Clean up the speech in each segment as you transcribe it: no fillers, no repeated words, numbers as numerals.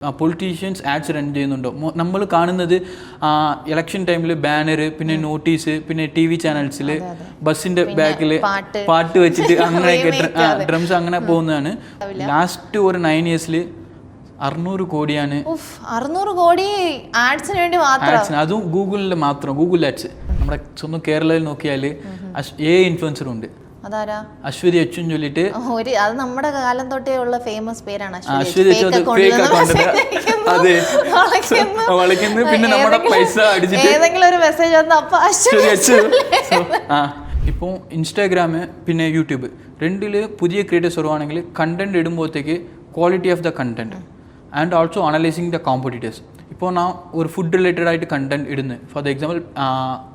Politicians ads run ചെയ്യുന്നുണ്ടോ? നമ്മൾ കാണുന്നത് ഇലക്ഷൻ ടൈമിൽ ബാനർ, പിന്നെ നോട്ടീസ്, പിന്നെ TV ചാനൽസിൽ ബസ്സിന്റെ ബാക്കിൽ പാട്ട് വെച്ചിട്ട് അങ്ങനെയൊക്കെ ഡ്രംസ് അങ്ങനെ പോകുന്നതാണ്. ലാസ്റ്റ് ഒരു 9 years 600 കോടിയാണ്. 600 കോടി ആഡ്സിന് വേണ്ടി മാത്രം. അതും ഗൂഗിളിൽ മാത്രം, ഗൂഗിൾ ആഡ്സ്. നമ്മുടെ സ്വന്തം കേരളയിൽ നോക്കിയാൽ ഇൻഫ്ലുവൻസർ ഉണ്ട്. അതാരാ? അശ്വതി അച്ഛൻ ചൊല്ലിട്ട്. അത് നമ്മുടെ കാലം തൊട്ടേ ഉള്ള ഫേമസ് പേരാണ് അശ്വതി. പിന്നെ നമ്മുടെ പൈസ അടിച്ചിട്ട് ഏതെങ്കിലും ഒരു മെസ്സേജ് വന്ന അപ്പൊ ഇപ്പോൾ ഇൻസ്റ്റാഗ്രാം പിന്നെ യൂട്യൂബ് രണ്ടില് പുതിയ ക്രിയേറ്റേഴ്സ് വരുവാണെങ്കിൽ കണ്ടന്റ് ഇടുമ്പോഴത്തേക്ക് quality of the content and also analysing the competitors. ഇപ്പോൾ ഞാൻ ഒരു ഫുഡ് റിലേറ്റഡ് ആയിട്ട് കണ്ടന്റ് ഇടുന്നു, ഫോർ ദ എക്സാമ്പിൾ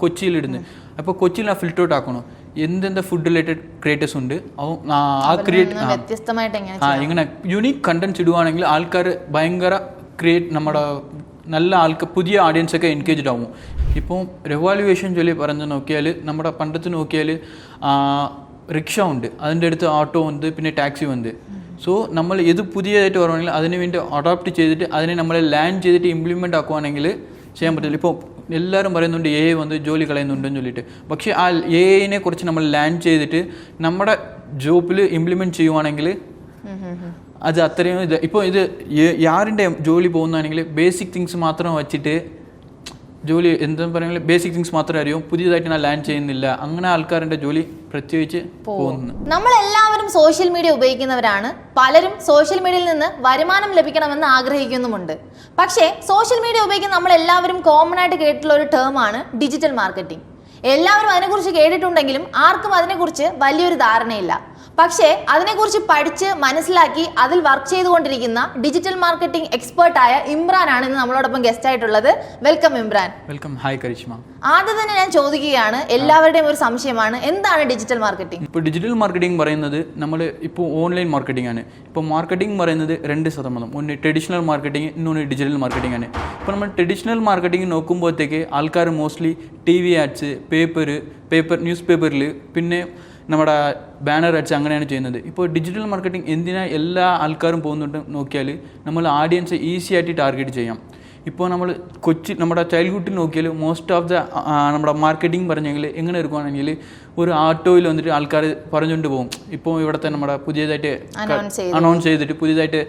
കൊച്ചിയിൽ ഇടുന്നു. അപ്പോൾ കൊച്ചിയിൽ ഞാൻ ഫിൽറ്റർ ഔട്ട് ആക്കണം എന്തെന്താ ഫുഡ് റിലേറ്റഡ് ക്രിയേറ്റേഴ്സ് ഉണ്ട്. ഇങ്ങനെ യുണീക്ക് കണ്ടന്റ്സ് ഇടുവാണെങ്കിൽ ആൾക്കാർ ഭയങ്കര നമ്മുടെ നല്ല ആൾക്ക് പുതിയ ഓഡിയൻസൊക്കെ എൻഗേജ്ഡ് ആവും. ഇപ്പോൾ റിവാലുവേഷൻ ചൊല്ലി പറഞ്ഞ് നോക്കിയാൽ നമ്മുടെ പണ്ടത്ത് നോക്കിയാൽ റിക്ഷ ഉണ്ട്, അതിൻ്റെ അടുത്ത് ഓട്ടോ ഉണ്ട്, പിന്നെ ടാക്സി ഉണ്ട്. സോ നമ്മൾ ഇത് പുതിയതായിട്ട് പറയുവാണെങ്കിൽ അതിന് വേണ്ടി അഡോപ്റ്റ് ചെയ്തിട്ട് അതിനെ നമ്മൾ ലാൻഡ് ചെയ്തിട്ട് ഇംപ്ലിമെൻ്റ് ആക്കുവാണെങ്കിൽ ചെയ്യാൻ പറ്റില്ല. ഇപ്പോൾ എല്ലാവരും പറയുന്നുണ്ട് AI വന്ന് ജോലി കളയുന്നുണ്ടെന്ന് ചൊല്ലിയിട്ട്. പക്ഷേ ആ AI കുറിച്ച് നമ്മൾ ലാൻഡ് ചെയ്തിട്ട് നമ്മുടെ ജോബിൽ ഇംപ്ലിമെൻറ്റ് ചെയ്യുവാണെങ്കിൽ അത് അത്രയും ഇപ്പോൾ ഇത് യാരുടെ ജോലി പോകുന്നതാണെങ്കിൽ ബേസിക് തിങ്സ് മാത്രം വച്ചിട്ട് ജോലി എന്താ പറയുക, ബേസിക് തിങ്സ് മാത്രമേ അറിയൂ, പുതിയതായിട്ട് ഞാൻ ലാൻഡ് ചെയ്യുന്നില്ല. അങ്ങനെ ആൾക്കാരുടെ ജോലി പ്രത്യേകിച്ച് പോകുന്നു. നമ്മളെല്ലാവരും സോഷ്യൽ മീഡിയ ഉപയോഗിക്കുന്നവരാണ്. പലരും സോഷ്യൽ മീഡിയയിൽ നിന്ന് വരുമാനം ലഭിക്കണമെന്ന് ആഗ്രഹിക്കുന്നുമുണ്ട്. പക്ഷേ സോഷ്യൽ മീഡിയ ഉപയോഗിക്കുന്ന നമ്മളെല്ലാവരും കോമൺ ആയിട്ട് കേട്ടിട്ടുള്ള ഒരു ടേമാണ് ഡിജിറ്റൽ മാർക്കറ്റിംഗ്. എല്ലാവരും അതിനെക്കുറിച്ച് കേട്ടിട്ടുണ്ടെങ്കിലും ആർക്കും അതിനെക്കുറിച്ച് വലിയൊരു ധാരണയില്ല. പക്ഷേ അതിനെക്കുറിച്ച് പഠിച്ച് മനസ്സിലാക്കി അതിൽ വർക്ക് ചെയ്തുകൊണ്ടിരിക്കുന്ന ഡിജിറ്റൽ മാർക്കറ്റിംഗ് എക്സ്പേർട്ടായ ഇമ്രാനാണ് ഇന്ന് നമ്മളോടൊപ്പം ഗസ്റ്റ് ആയിട്ടുള്ളത്. Welcome Imran. Welcome. Hi Karishma. ആദ്യം തന്നെ ഞാൻ ചോദിക്കുകയാണ്, എല്ലാവരുടെയും ഒരു സംശയമാണ്, എന്താണ് ഡിജിറ്റൽ മാർക്കറ്റിംഗ്? ഇപ്പോൾ ഡിജിറ്റൽ മാർക്കറ്റിംഗ് പറയുന്നത് നമ്മൾ ഇപ്പോൾ ഓൺലൈൻ മാർക്കറ്റിംഗ് ആണ്. ഇപ്പോൾ മാർക്കറ്റിംഗ് പറയുന്നത് 2%. ഒന്ന് ട്രഡീഷണൽ മാർക്കറ്റിംഗ്, ഇന്നൊന്ന് ഡിജിറ്റൽ മാർക്കറ്റിംഗ് ആണ്. ഇപ്പോൾ നമ്മൾ ട്രഡീഷണൽ മാർക്കറ്റിംഗ് നോക്കുമ്പോഴത്തേക്ക് ആൾക്കാർ മോസ്റ്റ്ലി TV ആഡ്സ്, ന്യൂസ് പേപ്പറിൽ, പിന്നെ നമ്മുടെ ബാനർ ആഡ്സ് അങ്ങനെയാണ് ചെയ്യുന്നത്. ഇപ്പോൾ ഡിജിറ്റൽ മാർക്കറ്റിംഗ് എന്തിനാ എല്ലാ ആൾക്കാരും പോകുന്നുണ്ട് നോക്കിയാൽ നമ്മൾ ഓഡിയൻസ് ഈസി ആയിട്ട് ടാർഗറ്റ് ചെയ്യാം. ഇപ്പോൾ നമ്മൾ നമ്മുടെ ചൈൽഡ്ഹുഡിൽ നോക്കിയാൽ മോസ്റ്റ് ഓഫ് ദ നമ്മുടെ മാർക്കറ്റിംഗ് പറഞ്ഞെങ്കിൽ എങ്ങനെ എടുക്കുകയാണെങ്കിൽ ഒരു ആട്ടോയിൽ വന്നിട്ട് ആൾക്കാർ പറഞ്ഞുകൊണ്ട് പോകും. ഇപ്പോൾ ഇവിടുത്തെ നമ്മുടെ പുതിയതായിട്ട് അനൗൺസ് ചെയ്തിട്ട് പുതിയതായിട്ട്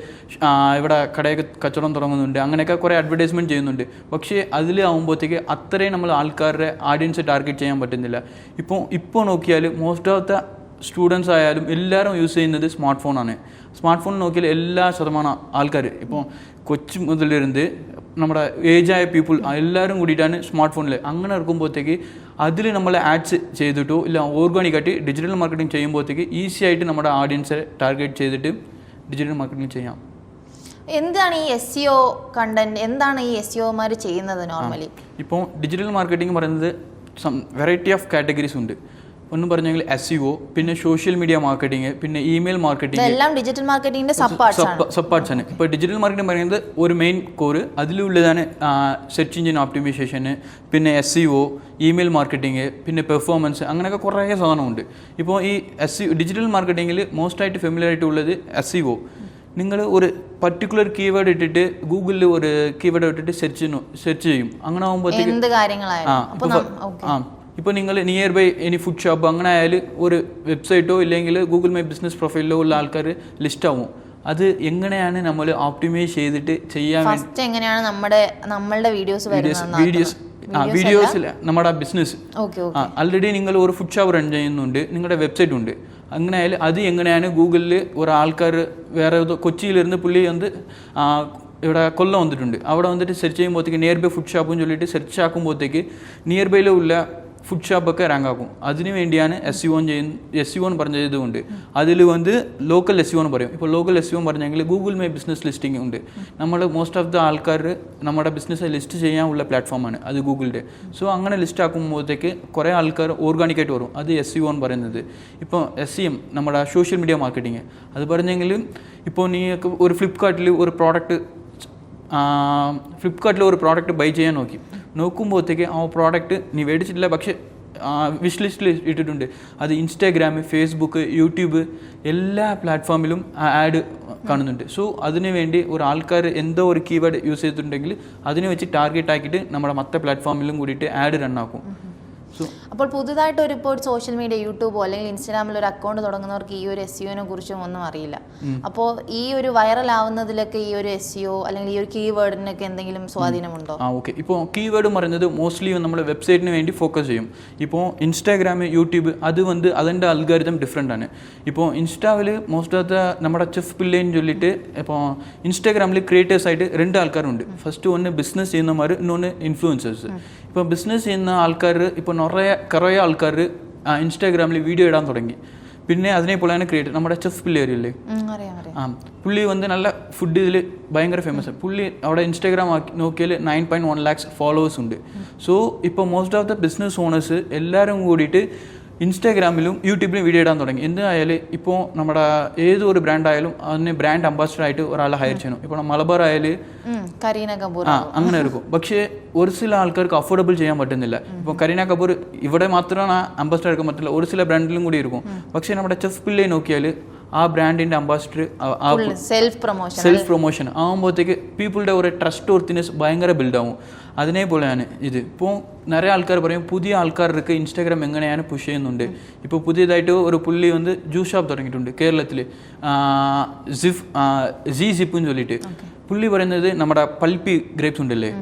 ഇവിടെ കടയൊക്കെ കച്ചവടം തുടങ്ങുന്നുണ്ട്, അങ്ങനെയൊക്കെ കുറേ അഡ്വർടൈസ്മെൻറ്റ് ചെയ്യുന്നുണ്ട്. പക്ഷേ അതിലാവുമ്പോഴത്തേക്ക് അത്രയും നമ്മൾ ആൾക്കാരുടെ ഓഡിയൻസ് ടാർഗറ്റ് ചെയ്യാൻ പറ്റുന്നില്ല. ഇപ്പോൾ നോക്കിയാൽ മോസ്റ്റ് ഓഫ് ദ സ്റ്റുഡൻസ് ആയാലും എല്ലാവരും യൂസ് ചെയ്യുന്നത് സ്മാർട്ട് ഫോണാണ്. സ്മാർട്ട് ഫോൺ നോക്കിയാൽ എല്ലാ ശതമാനം ആൾക്കാർ ഇപ്പോൾ കൊച്ചു മുതലിരുന്ന് നമ്മുടെ ഏജായ പീപ്പിൾ എല്ലാവരും കൂടിയിട്ടാണ് സ്മാർട്ട് ഫോണിൽ. അങ്ങനെ ഇറക്കുമ്പോഴത്തേക്ക് അതിൽ നമ്മൾ ആഡ്സ് ചെയ്തിട്ടോ ഇല്ല ഓർഗാനിക്കായിട്ട് ഡിജിറ്റൽ മാർക്കറ്റിംഗ് ചെയ്യുമ്പോഴത്തേക്ക് ഈസി ആയിട്ട് നമ്മുടെ ഓഡിയൻസെ ടാർഗറ്റ് ചെയ്തിട്ട് ഡിജിറ്റൽ മാർക്കറ്റിംഗ് ചെയ്യാം. എന്താണ് ഈ SEO കണ്ടന്റ്? എന്താണ് ഈ SEOമാർ ചെയ്യുന്നത് നോർമലി? ഇപ്പോൾ ഡിജിറ്റൽ മാർക്കറ്റിംഗ് പറയുന്നത് വെറൈറ്റി ഓഫ് കാറ്റഗറീസ് ഉണ്ട്. ഒന്നും പറഞ്ഞെങ്കിൽ SEO, പിന്നെ സോഷ്യൽ മീഡിയ മാർക്കറ്റിംഗ്, പിന്നെ ഇമെയിൽ മാർക്കറ്റിംഗ്, എല്ലാം ഡിജിറ്റൽ മാർക്കറ്റിംഗിന്റെ സബ് പാർട്സ് ആണ്. ഇപ്പോൾ ഡിജിറ്റൽ മാർക്കറ്റിംഗ് പറയുന്നത് ഒരു മെയിൻ കോർ, അതിലുള്ളതാണ് സെർച്ച് എഞ്ചിൻ ഓപ്റ്റിമൈസേഷൻ, പിന്നെ SEO, ഇമെയിൽ മാർക്കറ്റിംഗ്, പിന്നെ പെർഫോമൻസ്, അങ്ങനെയൊക്കെ കുറേ സാധനമുണ്ട്. ഇപ്പോൾ ഈ ഡിജിറ്റൽ മാർക്കറ്റിംഗിൽ മോസ്റ്റായിട്ട് ഫെമിലിയർ ആയിട്ടുള്ളത് SEO. നിങ്ങൾ ഒരു പർട്ടിക്കുലർ കീവേഡ് ഇട്ടിട്ട് ഗൂഗിളിൽ ഒരു കീവേഡ് ഇട്ടിട്ട് സെർച്ച് ചെയ്യും. അങ്ങനെ ആകുമ്പോഴത്തേക്ക് ഇപ്പോൾ നിങ്ങൾ nearby any food shop അങ്ങനെ ആയാലും ഒരു വെബ്സൈറ്റോ ഇല്ലെങ്കിൽ ഗൂഗിൾ മൈ ബിസിനസ് പ്രൊഫൈലിലോ ഉള്ള ആൾക്കാർ ലിസ്റ്റ് ആവും. അത് എങ്ങനെയാണ് നമ്മൾ ഓപ്റ്റിമൈസ് ചെയ്തിട്ട് ചെയ്യാൻ വേണ്ടി എങ്ങനെയാണ് നമ്മളുടെ വീഡിയോസിൽ നമ്മുടെ ബിസിനസ് ആൾറെഡി നിങ്ങൾ ഒരു ഫുഡ് ഷോപ്പ് റൺ ചെയ്യുന്നുണ്ട്, നിങ്ങളുടെ വെബ്സൈറ്റ് ഉണ്ട്. അങ്ങനെ ആയാലും അത് എങ്ങനെയാണ് ഗൂഗിളിൽ ഒരാൾക്കാർ വേറെ കൊച്ചിയിലിരുന്ന് പുള്ളി വന്ന് ഇവിടെ കൊല്ലം വന്നിട്ടുണ്ട്, അവിടെ വന്നിട്ട് സെർച്ച് ചെയ്യുമ്പോഴത്തേക്ക് നിയർ ബൈ ഫുഡ് ഷോപ്പെന്ന് ചൊല്ലിയിട്ട് സെർച്ച് ആക്കുമ്പോഴത്തേക്ക് നിയർ ബൈയിലുള്ള ഫുഡ് ഷോപ്പൊക്കെ റാങ്ക് ആക്കും. അതിന് വേണ്ടിയാണ് SEO എന്ന് പറഞ്ഞതുകൊണ്ട് അതിൽ ലോക്കൽ SEO എന്ന് പറയും. ഇപ്പോൾ ലോക്കൽ SEO പറഞ്ഞെങ്കിൽ ഗൂഗിൾ മൈ ബിസിനസ് ലിസ്റ്റിംഗ് ഉണ്ട്. നമ്മൾ മോസ്റ്റ് ഓഫ് ദ ആൾക്കാർ നമ്മുടെ ബിസിനസ് ലിസ്റ്റ് ചെയ്യാനുള്ള പ്ലാറ്റ്ഫോമാണ് അത് ഗൂഗിളിൻ്റെ. സോ അങ്ങനെ ലിസ്റ്റ് ആക്കുമ്പോഴത്തേക്ക് കുറേ ആൾക്കാർ ഓർഗാനിക്കായിട്ട് വരും. അത് SEO എന്ന് പറയുന്നത്. ഇപ്പോൾ SEM നമ്മുടെ സോഷ്യൽ മീഡിയ മാർക്കറ്റിംഗ് അത് പറഞ്ഞെങ്കിൽ ഇപ്പോൾ നീക്ക് ഒരു ഫ്ലിപ്കാർട്ടിൽ ഒരു പ്രോഡക്റ്റ് ബൈ ചെയ്യാൻ നോക്കുമ്പോഴത്തേക്ക് ആ പ്രോഡക്റ്റ് നീ മേടിച്ചിട്ടില്ല, പക്ഷേ വിഷ് ലിസ്റ്റിൽ ഇട്ടിട്ടുണ്ട്. അത് ഇൻസ്റ്റാഗ്രാം, ഫേസ്ബുക്ക്, യൂട്യൂബ് എല്ലാ പ്ലാറ്റ്ഫോമിലും ആഡ് കാണുന്നുണ്ട്. സോ അതിനു വേണ്ടി ഒരു ആൾക്കാർ എന്തോ ഒരു കീവേഡ് യൂസ് ചെയ്തിട്ടുണ്ടെങ്കിൽ അതിനെ വെച്ച് ടാർഗറ്റ് ആക്കിയിട്ട് നമ്മുടെ മറ്റേ പ്ലാറ്റ്ഫോമിലും കൂടിയിട്ട് ആഡ് റൺ ആക്കും. അപ്പോൾ പുതുതായിട്ട് ഇപ്പോൾ സോഷ്യൽ മീഡിയ യൂട്യൂബോ അല്ലെങ്കിൽ ഇൻസ്റ്റാഗ്രാമിൽ ഒരു അക്കൗണ്ട് തുടങ്ങുന്നവർക്ക് ഈ ഒരു SEO കുറിച്ചും ഒന്നും അറിയില്ല. അപ്പോൾ ഈ ഒരു വൈറൽ ആവുന്നതിലൊക്കെ ഈ ഒരു SEO അല്ലെങ്കിൽ ഈ ഒരു കീവേഡിനൊക്കെ എന്തെങ്കിലും സ്വാധീനമുണ്ടോ? ഓക്കെ. ഇപ്പോൾ കീവേഡ് പറയുന്നത് മോസ്റ്റ്ലി നമ്മൾ വെബ്സൈറ്റിന് വേണ്ടി ഫോക്കസ് ചെയ്യും. ഇപ്പോൾ ഇൻസ്റ്റാഗ്രാം, യൂട്യൂബ് അത് അതിൻ്റെ അൽഗോരിതം ഡിഫറെൻ്റ് ആണ്. ഇപ്പോൾ ഇൻസ്റ്റാവിൽ മോസ്റ്റ് ഓഫ് ദ നമ്മുടെ ചെഫ് പിള്ളേന്ന് ചൊല്ലിയിട്ട് ഇപ്പോൾ ഇൻസ്റ്റാഗ്രാമിൽ ക്രിയേറ്റേഴ്സായിട്ട് 2 ആൾക്കാരുണ്ട്. ഫസ്റ്റ് ഒന്ന് ബിസിനസ് ചെയ്യുന്നവർ, ഇന്നൊന്ന് ഇൻഫ്ലുവൻസേഴ്സ്. ഇപ്പോൾ ബിസിനസ് ചെയ്യുന്ന ആൾക്കാർ ഇപ്പോൾ കുറേ ആൾക്കാർ ഇൻസ്റ്റാഗ്രാമിൽ വീഡിയോ ഇടാൻ തുടങ്ങി. പിന്നെ അതിനെപ്പോലെയാണ് ക്രിയേറ്റർ നമ്മുടെ ചെഫ് പിള്ളേരില്ലേ, പുള്ളി നല്ല ഫുഡ് ഇതിൽ ഭയങ്കര ഫേമസ് ആണ്. പുള്ളി അവിടെ ഇൻസ്റ്റാഗ്രാം നോക്കിയാൽ 9.1 lakhs ഫോളോവേഴ്സ് ഉണ്ട്. സോ ഇപ്പോൾ most of the business owners എല്ലാവരും കൂടിയിട്ട് ഇൻസ്റ്റാഗ്രാമിലും യൂട്യൂബിലും വീഡിയോ ഇടാൻ തുടങ്ങി. എന്തായാലും ഇപ്പോൾ നമ്മുടെ ഏതൊരു ബ്രാൻഡ് ആയാലും അതിന് ബ്രാൻഡ് അംബാസിഡർ ആയിട്ട് ഒരാളെ ഹയർ ചെയ്യണം. ഇപ്പോൾ മലബാർ ആയാലും അങ്ങനെ എടുക്കും. പക്ഷേ ഒരു ചില ആൾക്കാർക്ക് അഫോർഡബിൾ ചെയ്യാൻ പറ്റുന്നില്ല. ഇപ്പോൾ കരീന കപൂർ ഇവിടെ മാത്രമാണ് അംബാസിഡർ എടുക്കാൻ പറ്റില്ല, ഒരു ചില ബ്രാൻഡിലും കൂടി இருக்கும். പക്ഷേ നമ്മുടെ ചെഫ് പിള്ളയെ നോക്കിയാൽ ആ ബ്രാൻഡിൻ്റെ അംബാസിഡർ സെൽഫ് പ്രൊമോഷൻ ആകുമ്പോഴത്തേക്ക് പീപ്പിളുടെ ഒരു ട്രസ്റ്റ് വർത്തിനെസ് ഭയങ്കര ബിൽഡാവും. അതിനെപ്പോലെയാണ് ഇത്. ഇപ്പോൾ നിറയെ ആൾക്കാർ പറയും പുതിയ ആൾക്കാർക്ക് ഇൻസ്റ്റാഗ്രാം എങ്ങനെയാണ് പുഷ് ചെയ്യുന്നുണ്ട്. ഇപ്പോൾ പുതിയതായിട്ട് ഒരു പുള്ളി ജ്യൂസ് ഷോപ്പ് തുടങ്ങിയിട്ടുണ്ട് കേരളത്തിൽ, സിപ്പ് എന്ന് ചൊല്ലിയിട്ട്. പുള്ളി പറയുന്നത് നമ്മുടെ പൾപ്പി ഗ്രേപ്സ് ഉണ്ടല്ലേ,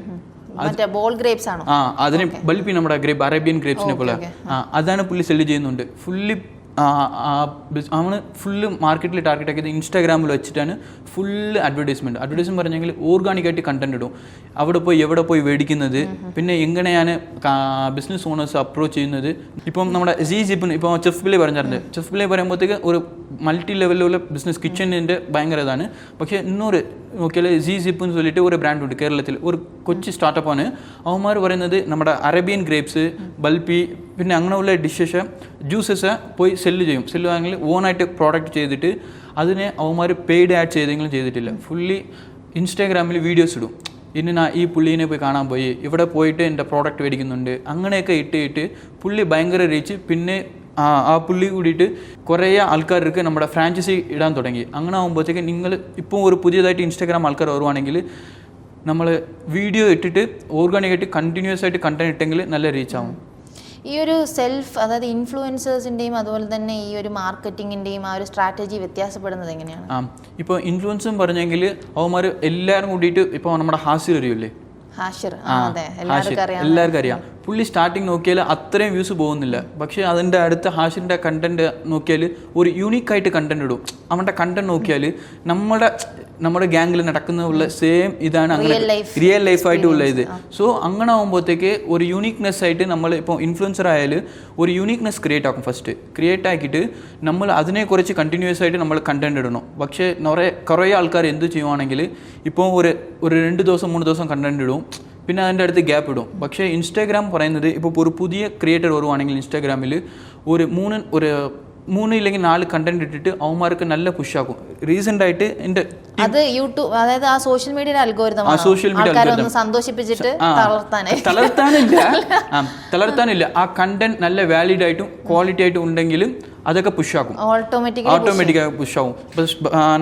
അതിന് ബൾപ്പി നമ്മുടെ ഗ്രേപ്പ് അറേബ്യൻ ഗ്രേപ്സിനെ പോലെ അതാണ് പുള്ളി സെല്ല് ചെയ്യുന്നുണ്ട്. അവന് ഫുള്ള് മാർക്കറ്റിൽ ടാർഗറ്റ് ആക്കിയത് ഇൻസ്റ്റാഗ്രാമിൽ വെച്ചിട്ടാണ് ഫുള്ള് അഡ്വർടൈസ്മെൻറ്റ് പറഞ്ഞെങ്കിൽ ഓർഗാനിക്കായിട്ട് കണ്ടന്റ് ഇടും. അവിടെ പോയി എവിടെ പോയി മേടിക്കുന്നത്, പിന്നെ എങ്ങനെയാണ് ബിസിനസ് ഓണേഴ്സ് അപ്രോച്ച് ചെയ്യുന്നത്. ഇപ്പം നമ്മുടെ സിപ്പിന് ഇപ്പോൾ ചെഫ് പിള്ളേ പറഞ്ഞിട്ടുണ്ട്. ചെഫ് പിള്ളേ പറയുമ്പോഴത്തേക്ക് ഒരു മൾട്ടി ലെവലിലുള്ള ബിസിനസ് കിച്ചണിൻ്റെ ഭയങ്കര ഇതാണ്. പക്ഷേ ഇന്നൊരു നോക്കിയാൽ സിപ്പ് എന്ന് ചൊല്ലിയിട്ട് ഒരു ബ്രാൻഡ് ഉണ്ട് കേരളത്തിൽ, ഒരു കൊച്ചു സ്റ്റാർട്ടപ്പാണ്. അവന്മാർ പറയുന്നത് നമ്മുടെ അറേബ്യൻ ഗ്രേപ്സ്, ബൾപ്പി, പിന്നെ അങ്ങനെയുള്ള ഡിഷസ്, ജ്യൂസസ് പോയി സെല്ല് ചെയ്യും. സെല്ല് ആണെങ്കിൽ ഓണായിട്ട് പ്രോഡക്റ്റ് ചെയ്തിട്ട് അതിനെ അവന്മാർ പെയ്ഡ് ആഡ് ചെയ്തെങ്കിലും ചെയ്തിട്ടില്ല. ഫുള്ളി ഇൻസ്റ്റാഗ്രാമിൽ വീഡിയോസ് ഇടും. ഇനി ഞാൻ ഈ പുള്ളീനെ പോയി കാണാൻ പോയി, ഇവിടെ പോയിട്ട് എൻ്റെ പ്രോഡക്റ്റ് മേടിക്കുന്നുണ്ട്, അങ്ങനെയൊക്കെ ഇട്ട് പുള്ളി ഭയങ്കര റീച്ച്. പിന്നെ ആ പുള്ളി കൂടിയിട്ട് കുറേ ആൾക്കാർക്ക് നമ്മുടെ ഫ്രാഞ്ചൈസി ഇടാൻ തുടങ്ങി. അങ്ങനെ ആകുമ്പോഴത്തേക്ക് നിങ്ങൾ ഇപ്പോൾ ഒരു പുതിയതായിട്ട് ഇൻസ്റ്റാഗ്രാം ആൾക്കാർ വരുവാണെങ്കിൽ നമ്മൾ വീഡിയോ ഇട്ടിട്ട് ഓർഗാനിക്കായിട്ട് കണ്ടിന്യൂസ് ആയിട്ട് കണ്ടന്റ് ഇട്ടെങ്കിൽ നല്ല റീച്ച് ആവും. ഈ ഒരു അതായത് ഇൻഫ്ലുവൻസേഴ്സിൻ്റെയും അതുപോലെ തന്നെ ഈ ഒരു മാർക്കറ്റിങ്ങിൻ്റെയും ആ ഒരു സ്ട്രാറ്റജി വ്യത്യാസപ്പെടുന്നത് എങ്ങനെയാണ്? ഇപ്പോൾ ഇൻഫ്ലുവൻസും പറഞ്ഞെങ്കിൽ അവന്മാർ എല്ലാവരും കൂടിയിട്ട് ഇപ്പോൾ നമ്മുടെ ഹാസ്യം അറിയില്ലേ, എല്ലാവർക്കും അറിയാം. പുള്ളി സ്റ്റാർട്ടിങ് നോക്കിയാൽ അത്രയും വ്യൂസ് പോകുന്നില്ല. പക്ഷേ അതിൻ്റെ അടുത്ത ഹാഷിൻ്റെ കണ്ടന്റ് നോക്കിയാൽ ഒരു യൂണീക്കായിട്ട് കണ്ടന്റ് ഇടും. അവൻ്റെ കണ്ടന്റ് നോക്കിയാൽ നമ്മുടെ ഗ്യാങ്ങിൽ നടക്കുന്ന സെയിം ഇതാണ്, അങ്ങനെ റിയൽ ലൈഫായിട്ടുള്ള ഇത്. സോ അങ്ങനെ ആകുമ്പോഴത്തേക്ക് ഒരു യൂണീക്നെസ് ആയിട്ട് നമ്മൾ ഇപ്പോൾ ഇൻഫ്ലുവൻസർ ആയാൽ ഒരു യൂണീക്നെസ് ക്രിയേറ്റ് ആക്കും. ഫസ്റ്റ് ക്രിയേറ്റ് ആക്കിയിട്ട് നമ്മൾ അതിനെക്കുറിച്ച് കണ്ടിന്യൂസ് ആയിട്ട് നമ്മൾ കണ്ടന്റ് ഇടണം. പക്ഷേ കുറേ ആൾക്കാർ എന്ത് ചെയ്യുവാണെങ്കിൽ ഇപ്പോൾ ഒരു 2 ദിവസം 3 ദിവസം കണ്ടന്റ് ഇടും, പിന്നെ അതിൻ്റെ അടുത്ത് ഗ്യാപ്പ് ഇടും. പക്ഷേ ഇൻസ്റ്റാഗ്രാം പറയുന്നത് ഇപ്പോൾ ഒരു പുതിയ ക്രിയേറ്റർ വരുവാണെങ്കിൽ ഇൻസ്റ്റാഗ്രാമിൽ ഒരു 3 ഇല്ലെങ്കിൽ 4 കണ്ടന്റ് ഇട്ടിട്ട് അവന്മാർക്ക് നല്ല പുഷാക്കും. റീസെന്റ് ആയിട്ട് അത് യൂട്യൂബ്, അതായത് ആ സോഷ്യൽ മീഡിയ അൽഗോരിതം സന്തോഷിപ്പിച്ചിട്ട് തളർത്താനില്ല. ആ കണ്ടന്റ് നല്ല വാലിഡ് ആയിട്ടും ക്വാളിറ്റി ആയിട്ടും ഉണ്ടെങ്കിലും അതൊക്കെ പുഷാക്കും, ഓട്ടോമാറ്റിക്കായി പുഷാവും.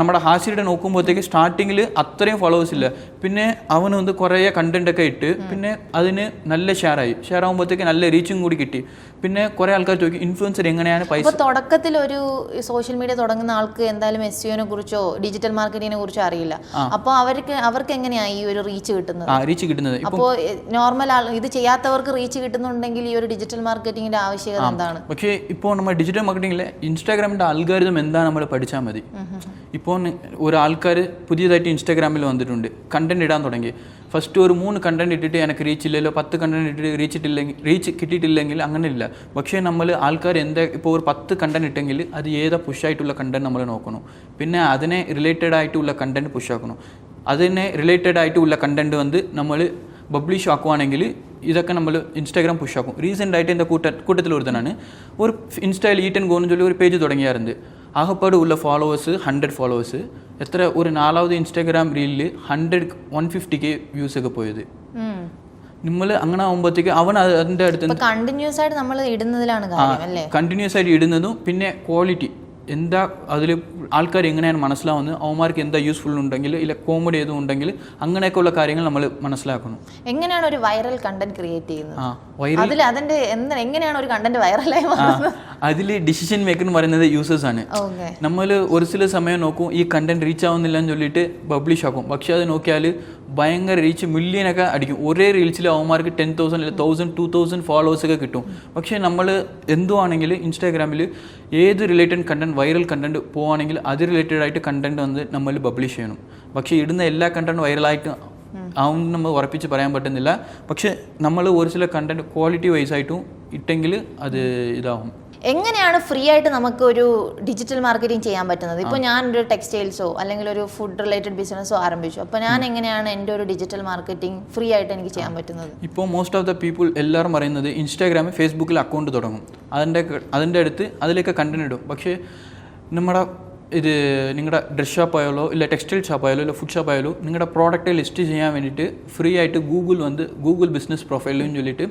നമ്മുടെ ഹാസിയുടെ നോക്കുമ്പോഴത്തേക്ക് സ്റ്റാർട്ടിങ്ങിൽ അത്രയും ഫോളോവേഴ്സ് ഇല്ല, പിന്നെ അവന് കുറേ കണ്ടന്റ് ഒക്കെ ഇട്ട് പിന്നെ അതിന് നല്ല ഷെയർ ആകുമ്പോഴത്തേക്ക് നല്ല റീച്ചും കൂടി കിട്ടി. പിന്നെ കുറേ ആൾക്കാർ ചോദിക്കും ഇൻഫ്ലുവൻസർ എങ്ങനെയാണ് പൈസ. തുടക്കത്തിൽ ഒരു സോഷ്യൽ മീഡിയ തുടങ്ങുന്ന ആൾക്ക് എന്തായാലും SEO കുറിച്ചോ ഡിജിറ്റൽ മാർക്കറ്റിങ്ങിനെ കുറിച്ചോ അറിയില്ല. അപ്പോൾ അവർക്ക് എങ്ങനെയാണ് ഈ ഒരു റീച്ച് കിട്ടുന്നത്? അപ്പോൾ നോർമൽ ഇത് ചെയ്യാത്തവർക്ക് റീച്ച് കിട്ടുന്നുണ്ടെങ്കിൽ ഈ ഒരു ഡിജിറ്റൽ മാർക്കറ്റിങ്ങിന്റെ ആവശ്യകത എന്താണ്? പക്ഷേ ഇപ്പോൾ നമ്മൾ ഡിജിറ്റൽ മാർക്കറ്റിംഗിലെ ഇൻസ്റ്റാഗ്രാമിന്റെ അൽഗോരിതം എന്താണ് നമ്മൾ പഠിച്ചാൽ മതി. ഇപ്പോൾ ഒരാൾക്കാർ പുതിയതായിട്ട് ഇൻസ്റ്റാഗ്രാമിൽ വന്നിട്ടുണ്ട്, കണ്ടന്റ് ഇടാൻ തുടങ്ങി. ഫസ്റ്റ് ഒരു 3 കണ്ടന്റ് ഇട്ടിട്ട് എനിക്ക് റീച്ച് ഇല്ലല്ലോ, 10 കണ്ടന്റ് ഇട്ടിട്ട് റീച്ച് കിട്ടിയിട്ടില്ലെങ്കിൽ അങ്ങനെ ഇല്ല. പക്ഷേ നമ്മൾ ആൾക്കാർ ഇപ്പോൾ ഒരു 10 കണ്ടന്റ് ഇട്ടെങ്കിൽ അത് ഏതാ പുഷായിട്ടുള്ള കണ്ടന്റ് നമ്മൾ നോക്കണം. പിന്നെ അതിനെ റിലേറ്റഡ് ആയിട്ടുള്ള കണ്ടന്റ് പുഷാക്കണം. അതിനെ റിലേറ്റഡ് ആയിട്ടുള്ള കണ്ടന്റ് നമ്മൾ പബ്ലിഷ് ആക്കുവാണെങ്കിൽ ഇതൊക്കെ നമ്മൾ ഇൻസ്റ്റാഗ്രാം പുഷാക്കും. റീസെൻ്റ് ആയിട്ട് എൻ്റെ കൂട്ടത്തിൽ ഒരുത്തനാണ് ഒരു ഇൻസ്റ്റയിൽ ഈറ്റൻ ഗോന്ന് ചൊല്ലി ഒരു പേജ് തുടങ്ങിയായിരുന്നു. ആകപ്പാട് ഉള്ള ഫോളോവേഴ്സ് 100 ഫോളോവേഴ്സ്. എത്ര ഒരു 4ാമത് ഇൻസ്റ്റാഗ്രാം റീലിൽ 150K വ്യൂസ് ഒക്കെ പോയത്. നമ്മൾ അങ്ങനെ ആകുമ്പോഴത്തേക്ക് അവൻ അതിൻ്റെ അടുത്ത് കണ്ടിന്യൂസ് ആയിട്ട് നമ്മൾ ഇടുന്നതിലാണ് കാര്യം അല്ലേ? കണ്ടിന്യൂസ് ആയിട്ട് ഇടുന്നതും പിന്നെ ക്വാളിറ്റി എന്താ അതിൽ ആൾക്കാർ എങ്ങനെയാണ് മനസ്സിലാവുന്നത്, അവന്മാർക്ക് എന്താ യൂസ്ഫുൾ ഉണ്ടെങ്കിൽ ഇല്ല കോമഡി ഏതും ഉണ്ടെങ്കിൽ അങ്ങനെയൊക്കെയുള്ള കാര്യങ്ങൾ നമ്മൾ മനസ്സിലാക്കണം. എങ്ങനെയാണ് ഒരു വൈറൽ കണ്ടന്റ് ക്രിയേറ്റ് ചെയ്യുന്നത്? വൈറൽ അതിന്റെ എങ്ങനെയാണ് ഒരു കണ്ടന്റ് വൈറലായി മാറുന്നത്? അതിൽ ഡിസിഷൻ മേക്കർ എന്ന് പറയുന്നത് യൂസേഴ്സ് ആണ്. നമ്മൾ ഒരു ചില സമയം നോക്കും ഈ കണ്ടന്റ് റീച്ച് ആവുന്നില്ല എന്ന് ചൊല്ലിയിട്ട് പബ്ലിഷ് ആക്കും. പക്ഷെ അത് നോക്കിയാൽ ഭയങ്കര റീച്ച് മില്യനൊക്കെ അടിക്കും. ഒരേ റീൽസിൽ അവന്മാർക്ക് 10,000 അല്ലെങ്കിൽ 1,000 2,000 ഫോളോവേഴ്സൊക്കെ കിട്ടും. പക്ഷേ നമ്മൾ എന്തുവാണെങ്കിൽ ഇൻസ്റ്റാഗ്രാമിൽ ഏത് റിലേറ്റഡ് കണ്ടന്റ് വൈറൽ കണ്ടന്റ് പോവുകയാണെങ്കിൽ അത് റിലേറ്റഡ് ആയിട്ട് കണ്ടന്റ് വന്ന് നമ്മൾ പബ്ലിഷ് ചെയ്യണം. പക്ഷേ ഇടുന്ന എല്ലാ കണ്ടന്റ് വൈറലായിട്ട് ആവും നമ്മൾ ഉറപ്പിച്ച് പറയാൻ പറ്റുന്നില്ല. പക്ഷെ നമ്മൾ ഒരു ചില കണ്ടന്റ് ക്വാളിറ്റി വൈസ് ആയിട്ടും ഇട്ടെങ്കിൽ അത് ഇതാവും. എങ്ങനെയാണ് ഫ്രീ ആയിട്ട് നമുക്ക് ഒരു ഡിജിറ്റൽ മാർക്കറ്റിംഗ് ചെയ്യാൻ പറ്റുന്നത്? ഇപ്പോൾ ഞാനൊരു ടെക്സ്റ്റൈൽസോ അല്ലെങ്കിൽ ഒരു ഫുഡ് റിലേറ്റഡ് ബിസിനസ്സോ ആരംഭിച്ചു. അപ്പോൾ ഞാൻ എങ്ങനെയാണ് എൻ്റെ ഒരു ഡിജിറ്റൽ മാർക്കറ്റിംഗ് ഫ്രീ ആയിട്ട് എനിക്ക് ചെയ്യാൻ പറ്റുന്നത്? ഇപ്പോൾ മോസ്റ്റ് ഓഫ് ദ പീപ്പിൾ എല്ലാവരും പറയുന്നത് ഇൻസ്റ്റാഗ്രാമിൽ ഫേസ്ബുക്കിൽ അക്കൗണ്ട് തുടങ്ങും, അതിൻ്റെ അടുത്ത് അതിലേക്ക് കണ്ടന്റ് ഇടും. പക്ഷേ നമ്മുടെ നിങ്ങളുടെ ഡ്രസ് ഷോപ്പ് ആയാലോ ഇല്ല ടെക്സ്റ്റൈൽ ഷോപ്പ് ആയാലോ ഇല്ല ഫുഡ് ഷോപ്പ് ആയാലോ നിങ്ങളുടെ പ്രോഡക്റ്റ് ലിസ്റ്റ് ചെയ്യാൻ വേണ്ടിയിട്ട് ഫ്രീ ആയിട്ട് ഗൂഗിൾ ബിസിനസ് പ്രൊഫൈലും ചൊല്ലിയിട്ട്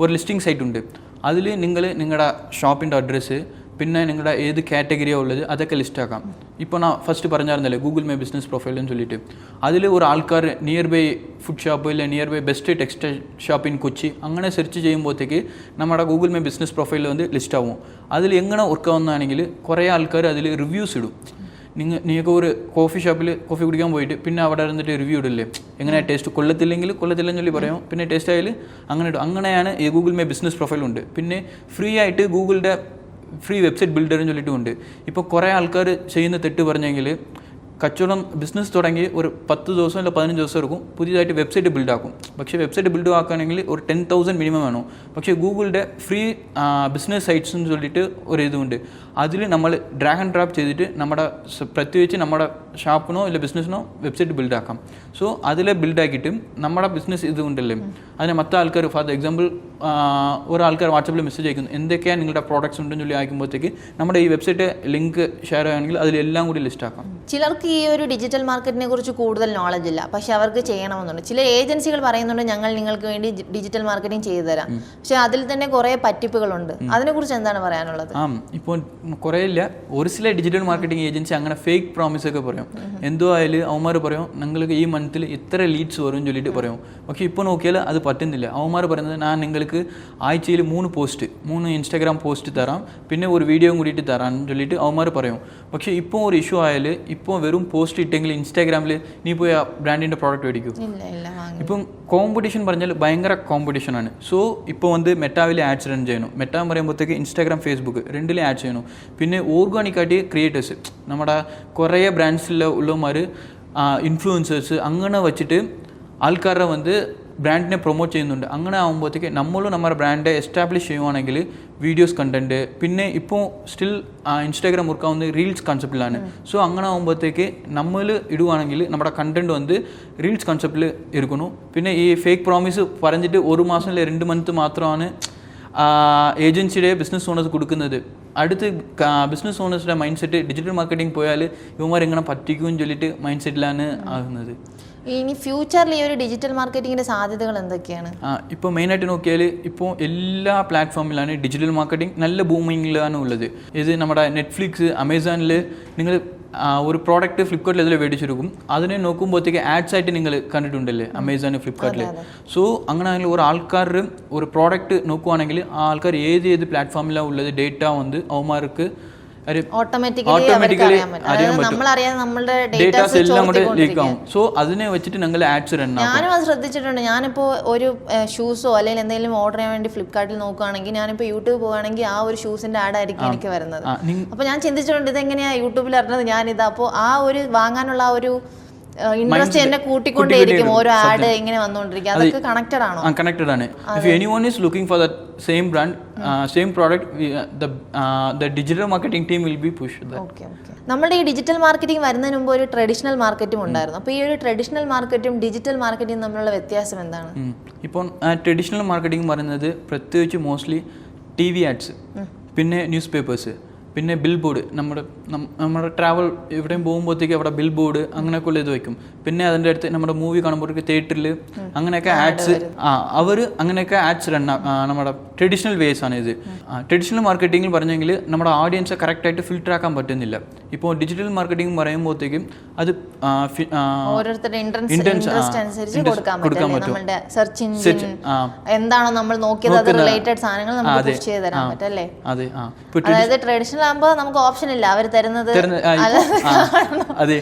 ഒരു ലിസ്റ്റിംഗ് സൈറ്റ് ഉണ്ട്. അതിൽ നിങ്ങളുടെ ഷോപ്പിൻ്റെ അഡ്രസ്സ് പിന്നെ നിങ്ങളുടെ ഏത് കാറ്റഗറിയാണ് ഉള്ളത് അതൊക്കെ ലിസ്റ്റാക്കാം. ഇപ്പോൾ ഞാൻ ഫസ്റ്റ് പറഞ്ഞായിരുന്നല്ലേ ഗൂഗിൾ മൈ ബിസിനസ് പ്രൊഫൈലെന്ന് ചൊല്ലിയിട്ട് അതിൽ ഒരു ആൾക്കാർ നിയർ ബൈ ഫുഡ് ഷോപ്പ് ഇല്ല nearby best textile shop in Kochi അങ്ങനെ സെർച്ച് ചെയ്യുമ്പോഴത്തേക്ക് നമ്മുടെ ഗൂഗിൾ മൈ ബിസിനസ് പ്രൊഫൈലിൽ വന്ന് ലിസ്റ്റ് ആവും. അതിൽ എങ്ങനെ വർക്കാവുന്നതാണെങ്കിൽ കുറേ ആൾക്കാർ അതിൽ റിവ്യൂസ് ഇടും. നിങ്ങൾക്ക് ഒരു കോഫി ഷോപ്പിൽ കോഫി കുടിക്കാൻ പോയിട്ട് പിന്നെ അവിടെ ഇരുന്നിട്ട് റിവ്യൂ ഇടില്ലേ, എങ്ങനെ ടേസ്റ്റ് കൊള്ളത്തില്ലെന്ന് ചൊല്ലി പറയും, പിന്നെ ടേസ്റ്റ് ആയാലും അങ്ങനെ ഇടും. അങ്ങനെയാണ് ഈ ഗൂഗിൾ മൈ ബിസിനസ് പ്രൊഫൈലുണ്ട്. പിന്നെ ഫ്രീ ആയിട്ട് ഗൂഗിളിൻ്റെ ഫ്രീ വെബ്സൈറ്റ് ബിൽഡറും ചൊല്ലിയിട്ടുമുണ്ട്. ഇപ്പോൾ കുറേ ആൾക്കാർ ചെയ്യുന്ന തെറ്റ് പറഞ്ഞെങ്കിൽ കച്ചവടം ബിസിനസ് തുടങ്ങി ഒരു 10 ദിവസം അല്ല 15 ദിവസം എടുക്കും, പുതിയതായിട്ട് വെബ്സൈറ്റ് ബിൽഡാക്കും. പക്ഷേ വെബ്സൈറ്റ് ബിൽഡ് ആക്കുകയാണെങ്കിൽ ഒരു 10,000 മിനിമം വേണം. പക്ഷേ ഗൂഗിളിൻ്റെ ഫ്രീ ബിസിനസ് സൈറ്റ്സ് എന്ന് ചൊല്ലിയിട്ട് ഒരു ഇതുണ്ട്. അതിൽ നമ്മൾ ഡ്രാഗ് ആൻഡ് ഡ്രോപ്പ് ചെയ്തിട്ട് നമ്മുടെ പ്രത്യേകിച്ച് നമ്മുടെ ഷോപ്പിനോ ഇല്ല ബിസിനസ്സിനോ വെബ്സൈറ്റ് ബിൽഡാക്കാം. സോ അതിൽ ബിൽഡാക്കിയിട്ട് നമ്മുടെ ബിസിനസ് ഇതുകൊണ്ടല്ലേ അതിനെ മറ്റേ ആൾക്കാർ ഫോർ എക്സാമ്പിൾ ഒരാൾക്കാർ വാട്സപ്പിൽ മെസ്സേജ് അയക്കുന്നു എന്തൊക്കെയാണ് നിങ്ങളുടെ പ്രോഡക്ട്സ് ഉണ്ടെന്ന് ചൊല്ലി അയക്കുമ്പോഴത്തേക്ക് നമ്മുടെ ഈ വെബ്സൈറ്റ് ലിങ്ക് ഷെയർ ചെയ്യുകയാണെങ്കിൽ അതിലെല്ലാം കൂടി ലിസ്റ്റ് ആക്കാം. ചിലർക്ക് ഈ ഒരു ഡിജിറ്റൽ മാർക്കറ്റിനെ കുറിച്ച് കൂടുതൽ നോളജ് ഇല്ല, പക്ഷെ അവർക്ക് ചെയ്യണമെന്നുണ്ട്. ചില ഏജൻസികൾ പറയുന്നുണ്ട് ഞങ്ങൾ നിങ്ങൾക്ക് വേണ്ടി ഡിജിറ്റൽ മാർക്കറ്റിംഗ് ചെയ്തു തരാം, പക്ഷെ അതിൽ തന്നെ കുറേ പറ്റിപ്പുകളുണ്ട്. അതിനെക്കുറിച്ച് എന്താണ് പറയാനുള്ളത്? ഇപ്പോൾ കുറേ ഇല്ല ഒരു ചില ഡിജിറ്റൽ മാർക്കറ്റിംഗ് ഏജൻസി അങ്ങനെ ഫേക്ക് പ്രോമിസ് ഒക്കെ പറയും. എന്തോ ആയാലും അവന്മാർ പറയും നിങ്ങൾക്ക് ഈ മന്തിൽ ഇത്ര ലീഡ്സ് വരും ചൊല്ലിയിട്ട് പറയും. പക്ഷേ ഇപ്പോൾ നോക്കിയാൽ അത് പറ്റുന്നില്ല. അവന്മാർ പറയുന്നത് ഞാൻ നിങ്ങൾക്ക് ആഴ്ചയിൽ 3 ഇൻസ്റ്റാഗ്രാം പോസ്റ്റ് തരാം പിന്നെ ഒരു വീഡിയോയും കൂടിയിട്ട് തരാൻ ചൊല്ലിയിട്ട് അവന്മാർ പറയും. പക്ഷേ ഇപ്പോൾ ഒരു ഇഷ്യൂ ആയാൽ ഇപ്പോൾ വെറും പോസ്റ്റ് ഇട്ടെങ്കിൽ ഇൻസ്റ്റാഗ്രാമിൽ നീ പോയി ആ ബ്രാൻഡിൻ്റെ പ്രോഡക്റ്റ് മേടിക്കും. ഇപ്പം കോമ്പറ്റീഷൻ പറഞ്ഞാൽ ഭയങ്കര കോമ്പറ്റീഷനാണ്. സോ ഇപ്പോൾ മെറ്റാവിൽ ആഡ്സ് റൺ ചെയ്യണം. മെറ്റാ പറയുമ്പോഴത്തേക്ക് ഇൻസ്റ്റാഗ്രാം ഫേസ്ബുക്ക് രണ്ടിലും ആഡ് ചെയ്യണം. പിന്നെ ഓർഗാനിക്കായിട്ട് ക്രിയേറ്റേഴ്സ് നമ്മുടെ കുറേ ബ്രാൻഡ്സിലുള്ളവന്മാർ ഇൻഫ്ലുവൻസേഴ്സ് അങ്ങനെ വെച്ചിട്ട് ആൾക്കാരെ ബ്രാൻഡിനെ പ്രൊമോട്ട് ചെയ്യുന്നുണ്ട്. അങ്ങനെ ആകുമ്പോഴത്തേക്ക് നമ്മളും നമ്മുടെ ബ്രാൻഡ് എസ്റ്റാബ്ലിഷ് ചെയ്യുവാണെങ്കിൽ വീഡിയോസ് കണ്ടൻറ്റ് പിന്നെ ഇപ്പോൾ സ്റ്റിൽ ഇൻസ്റ്റാഗ്രാം വർക്കാവുന്ന റീൽസ് കൺസെപ്റ്റിലാണ്. സോ അങ്ങനെ ആകുമ്പോഴത്തേക്ക് നമ്മൾ ഇടുവാണെങ്കിൽ നമ്മുടെ കണ്ടൻറ്റ് റീൽസ് കൺസെപ്റ്റിൽ ഇരിക്കണം. പിന്നെ ഈ ഫേക്ക് പ്രോമിസ് പറഞ്ഞിട്ട് 1 മാസം അല്ലെ 2 മന്ത് മാത്രമാണ് ഏജൻസിയുടെ ബിസിനസ് ഓണേഴ്സ് കൊടുക്കുന്നത്. അടുത്ത് ബിസിനസ് ഓണേഴ്സിൻ്റെ മൈൻഡ് സെറ്റ് ഡിജിറ്റൽ മാർക്കറ്റിംഗ് പോയാൽ ഇവന്മാർ എങ്ങനെ പറ്റിക്കുമെന്ന് ചൊല്ലിയിട്ട് മൈൻഡ് സെറ്റിലാണ് ആകുന്നത്. ഇനി ഫ്യൂച്ചറിൽ ഈ ഒരു ഡിജിറ്റൽ മാർക്കറ്റിങ്ങിൻ്റെ സാധ്യതകൾ എന്തൊക്കെയാണ്? ഇപ്പോൾ മെയിനായിട്ട് നോക്കിയാൽ ഇപ്പോൾ എല്ലാ പ്ലാറ്റ്ഫോമിലാണ് ഡിജിറ്റൽ മാർക്കറ്റിംഗ് നല്ല ബൂമിങ്ങിലാണ് ഉള്ളത്. ഇത് നമ്മുടെ നെറ്റ്ഫ്ലിക്സ് അമേസോണിൽ നിങ്ങൾ ഒരു പ്രോഡക്റ്റ് ഫ്ലിപ്കാർട്ടിൽ ഇതിൽ മേടിച്ചെടുക്കും. അതിനെ നോക്കുമ്പോഴത്തേക്ക് ആഡ്സ് ആയിട്ട് നിങ്ങൾ കണ്ടിട്ടുണ്ടല്ലേ അമേസോൺ ഫ്ലിപ്കാർട്ടിൽ. സോ അങ്ങനെ ആണെങ്കിൽ ഒരു ആൾക്കാർ ഒരു പ്രോഡക്റ്റ് നോക്കുവാണെങ്കിൽ ആ ആൾക്കാർ ഏത് പ്ലാറ്റ്ഫോമിലാണ് ഉള്ളത് ഡേറ്റ അവന്മാർക്ക് ഓട്ടോമാറ്റിക്കലി സോ അതിനെ വെച്ചിട്ട് ഞങ്ങൾ ആഡ്സ് റൺ ആവും. ഞാനും അത് ശ്രദ്ധിച്ചിട്ടുണ്ട്. ഞാനിപ്പോൾ ഒരു ഷൂസോ അല്ലെങ്കിൽ എന്തെങ്കിലും ഓർഡർ ചെയ്യാൻ വേണ്ടി ഫ്ലിപ്കാർട്ടിൽ നോക്കുകയാണെങ്കിൽ ഞാനിപ്പോൾ യൂട്യൂബ് പോവുകയാണെങ്കിൽ ആ ഒരു ഷൂസിന്റെ ആഡ് ആയിരിക്കും എനിക്ക് വരുന്നത്. അപ്പോൾ ഞാൻ ചിന്തിച്ചിട്ടുണ്ട് ഇതെങ്ങനെയാണ് യൂട്യൂബിൽ അറിഞ്ഞത് ഞാനിതാ. അപ്പോൾ ആ ഒരു വാങ്ങാനുള്ള ആ ഒരു ഇൻട്രസ്റ്റ് എന്നെ കൂട്ടിക്കൊണ്ടേയിരിക്കും ഓരോ ആഡ് ഇങ്ങനെ വന്നുകൊണ്ടിരിക്കും. അതൊക്കെ കണക്റ്റഡ് ആണോ? കണക്റ്റഡ് ആണ്. If anyone is looking for that same brand same product the digital marketing team will be pushed that. Okay. നമ്മുടെ ഈ ഡിജിറ്റൽ മാർക്കറ്റിംഗ് വരുന്നതിന് മുമ്പ് ഒരു ട്രഡീഷണൽ മാർക്കറ്റും ഉണ്ടായിരുന്നു. അപ്പോൾ ഈ ഒരു ട്രഡീഷണൽ മാർക്കറ്റും ഡിജിറ്റൽ മാർക്കറ്റിംഗ് തമ്മിലുള്ള വ്യത്യാസം എന്താണ്? ഇപ്പോൾ ട്രഡീഷണൽ മാർക്കറ്റിംഗ് പറയുന്നത് പ്രത്യേകിച്ച് മോസ്റ്റ്ലി TV ആഡ്സ് പിന്നെ ന്യൂസ് പേപ്പേഴ്സ് പിന്നെ ബിൽ ബോർഡ് നമ്മുടെ ട്രാവൽ എവിടെയും പോകുമ്പോഴത്തേക്ക് അവിടെ ബിൽ ബോർഡ് അങ്ങനെയൊക്കെയുള്ള ഇത് വയ്ക്കും. പിന്നെ അതിൻ്റെ അടുത്ത് നമ്മുടെ മൂവി കാണുമ്പോഴത്തേക്ക് തിയേറ്ററിൽ അങ്ങനെയൊക്കെ ആഡ്സ് അവർ അങ്ങനെയൊക്കെ ആഡ്സ് നമ്മുടെ ട്രഡീഷണൽ വേസ് ആണ് ഇത്. ട്രഡീഷണൽ മാർക്കറ്റിംഗിൽ പറഞ്ഞെങ്കിൽ നമ്മുടെ ഓഡിയൻസ് കറക്റ്റായിട്ട് ഫിൽറ്റർ ആക്കാൻ പറ്റുന്നില്ല. ഇപ്പോൾ ഡിജിറ്റൽ മാർക്കറ്റിംഗ് പറയുമ്പോഴത്തേക്കും അത് ഓരോരുത്തരുടെ ഇൻട്രസ്റ്റ് അനുസരിച്ച് കൊടുക്കാൻ പറ്റും. നമ്മുടെ സെർച്ച് എഞ്ചിൻ എന്താണോ നമ്മൾ നോക്കിയത് അത് റിലേറ്റഡ് സാധനങ്ങൾ നമുക്ക് പുഷ് ചെയ്ത് തരാൻ പറ്റും അല്ലേ. അതായത് ട്രഡീഷണൽ ആകുമ്പോൾ നമുക്ക് ഓപ്ഷൻ ഇല്ല, അവർ തരുന്നത്. അതെ,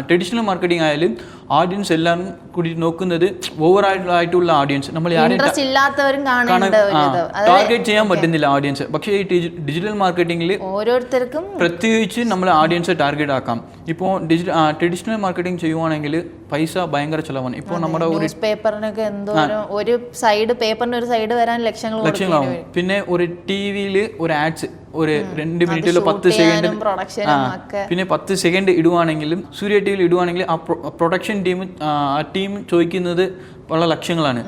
ട്രഡീഷണൽ മാർക്കറ്റിംഗ് ആയാലും ഓഡിയൻസ് എല്ലാവരും കൂടി നോക്കുന്നത് ഓവറായിട്ടുള്ള ഓഡിയൻസ് നമ്മൾ ഇൻട്രസ്റ്റ് ഇല്ലാത്തവരും ടാർഗറ്റ് ചെയ്യാൻ പറ്റുന്നില്ല ഓഡിയൻസ്. പക്ഷേ ഈ ഡിജിറ്റൽ മാർക്കറ്റിംഗിൽ ഓരോരുത്തർക്കും പ്രത്യേകിച്ച് നമ്മൾ ഓഡിയൻസ് ടാർഗറ്റ് ആക്കാം. ഇപ്പോൾ ട്രഡീഷണൽ മാർക്കറ്റിംഗ് ചെയ്യുവാണെങ്കിൽ പൈസ ഭയങ്കര ചിലവാണ്. ഇപ്പോൾ നമ്മുടെ ഒരു പേപ്പറിനൊക്കെ ഒരു സൈഡ് പേപ്പറിന് ഒരു സൈഡ് വരാൻ ലക്ഷങ്ങളാവും. പിന്നെ ഒരു ടിവിയിൽ ഒരു ആഡ്സ് ഒരു 2 മിനിറ്റിൽ 10 സെക്കൻഡ്, പിന്നെ 10 സെക്കൻഡ് ഇടുവാണെങ്കിലും സൂര്യ ടിവിയിൽ ഇടുവാണെങ്കിൽ ആ പ്രൊഡക്ഷൻ ടീം ചോദിക്കുന്നത് വളരെ ലക്ഷങ്ങളാണ്.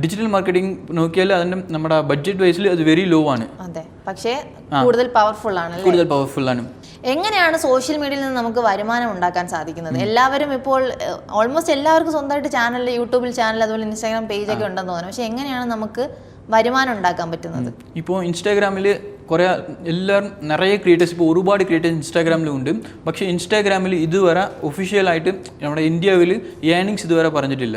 ഡിജിറ്റൽ മാർക്കറ്റിംഗ് നോക്കിയാൽ അതിന്റെ നമ്മുടെ ബഡ്ജറ്റ് വൈസിൽ അത് വെരി ലോ ആണ്. അതെ, പക്ഷേ കൂടുതൽ പവർഫുൾ ആണ്. എങ്ങനെയാണ് സോഷ്യൽ മീഡിയയിൽ നിന്ന് നമുക്ക് വരുമാനം ഉണ്ടാക്കാൻ സാധിക്കുന്നത്? എല്ലാവരും ഇപ്പോൾ ഓൾമോസ്റ്റ് എല്ലാവർക്കും സ്വന്തമായിട്ട് ചാനൽ, യൂട്യൂബിൽ ചാനൽ, അതുപോലെ ഇൻസ്റ്റാഗ്രാം പേജ് ഒക്കെ ഉണ്ടെന്ന് തോന്നുന്നു. പക്ഷെ എങ്ങനെയാണ് നമുക്ക് വരുമാനം ഉണ്ടാക്കാൻ പറ്റുന്നത്? ഇപ്പോൾ ഇൻസ്റ്റാഗ്രാമിൽ കുറേ എല്ലാവരും നിറയെ ക്രിയേറ്റേഴ്സ്, ഇപ്പോൾ ഒരുപാട് ക്രിയേറ്റേഴ്സ് ഇൻസ്റ്റാഗ്രാമിലുണ്ട്. പക്ഷേ ഇൻസ്റ്റാഗ്രാമിൽ ഇതുവരെ ഒഫീഷ്യലായിട്ട് നമ്മുടെ ഇന്ത്യയിൽ ഏർണിങ്സ് ഇതുവരെ പറഞ്ഞിട്ടില്ല.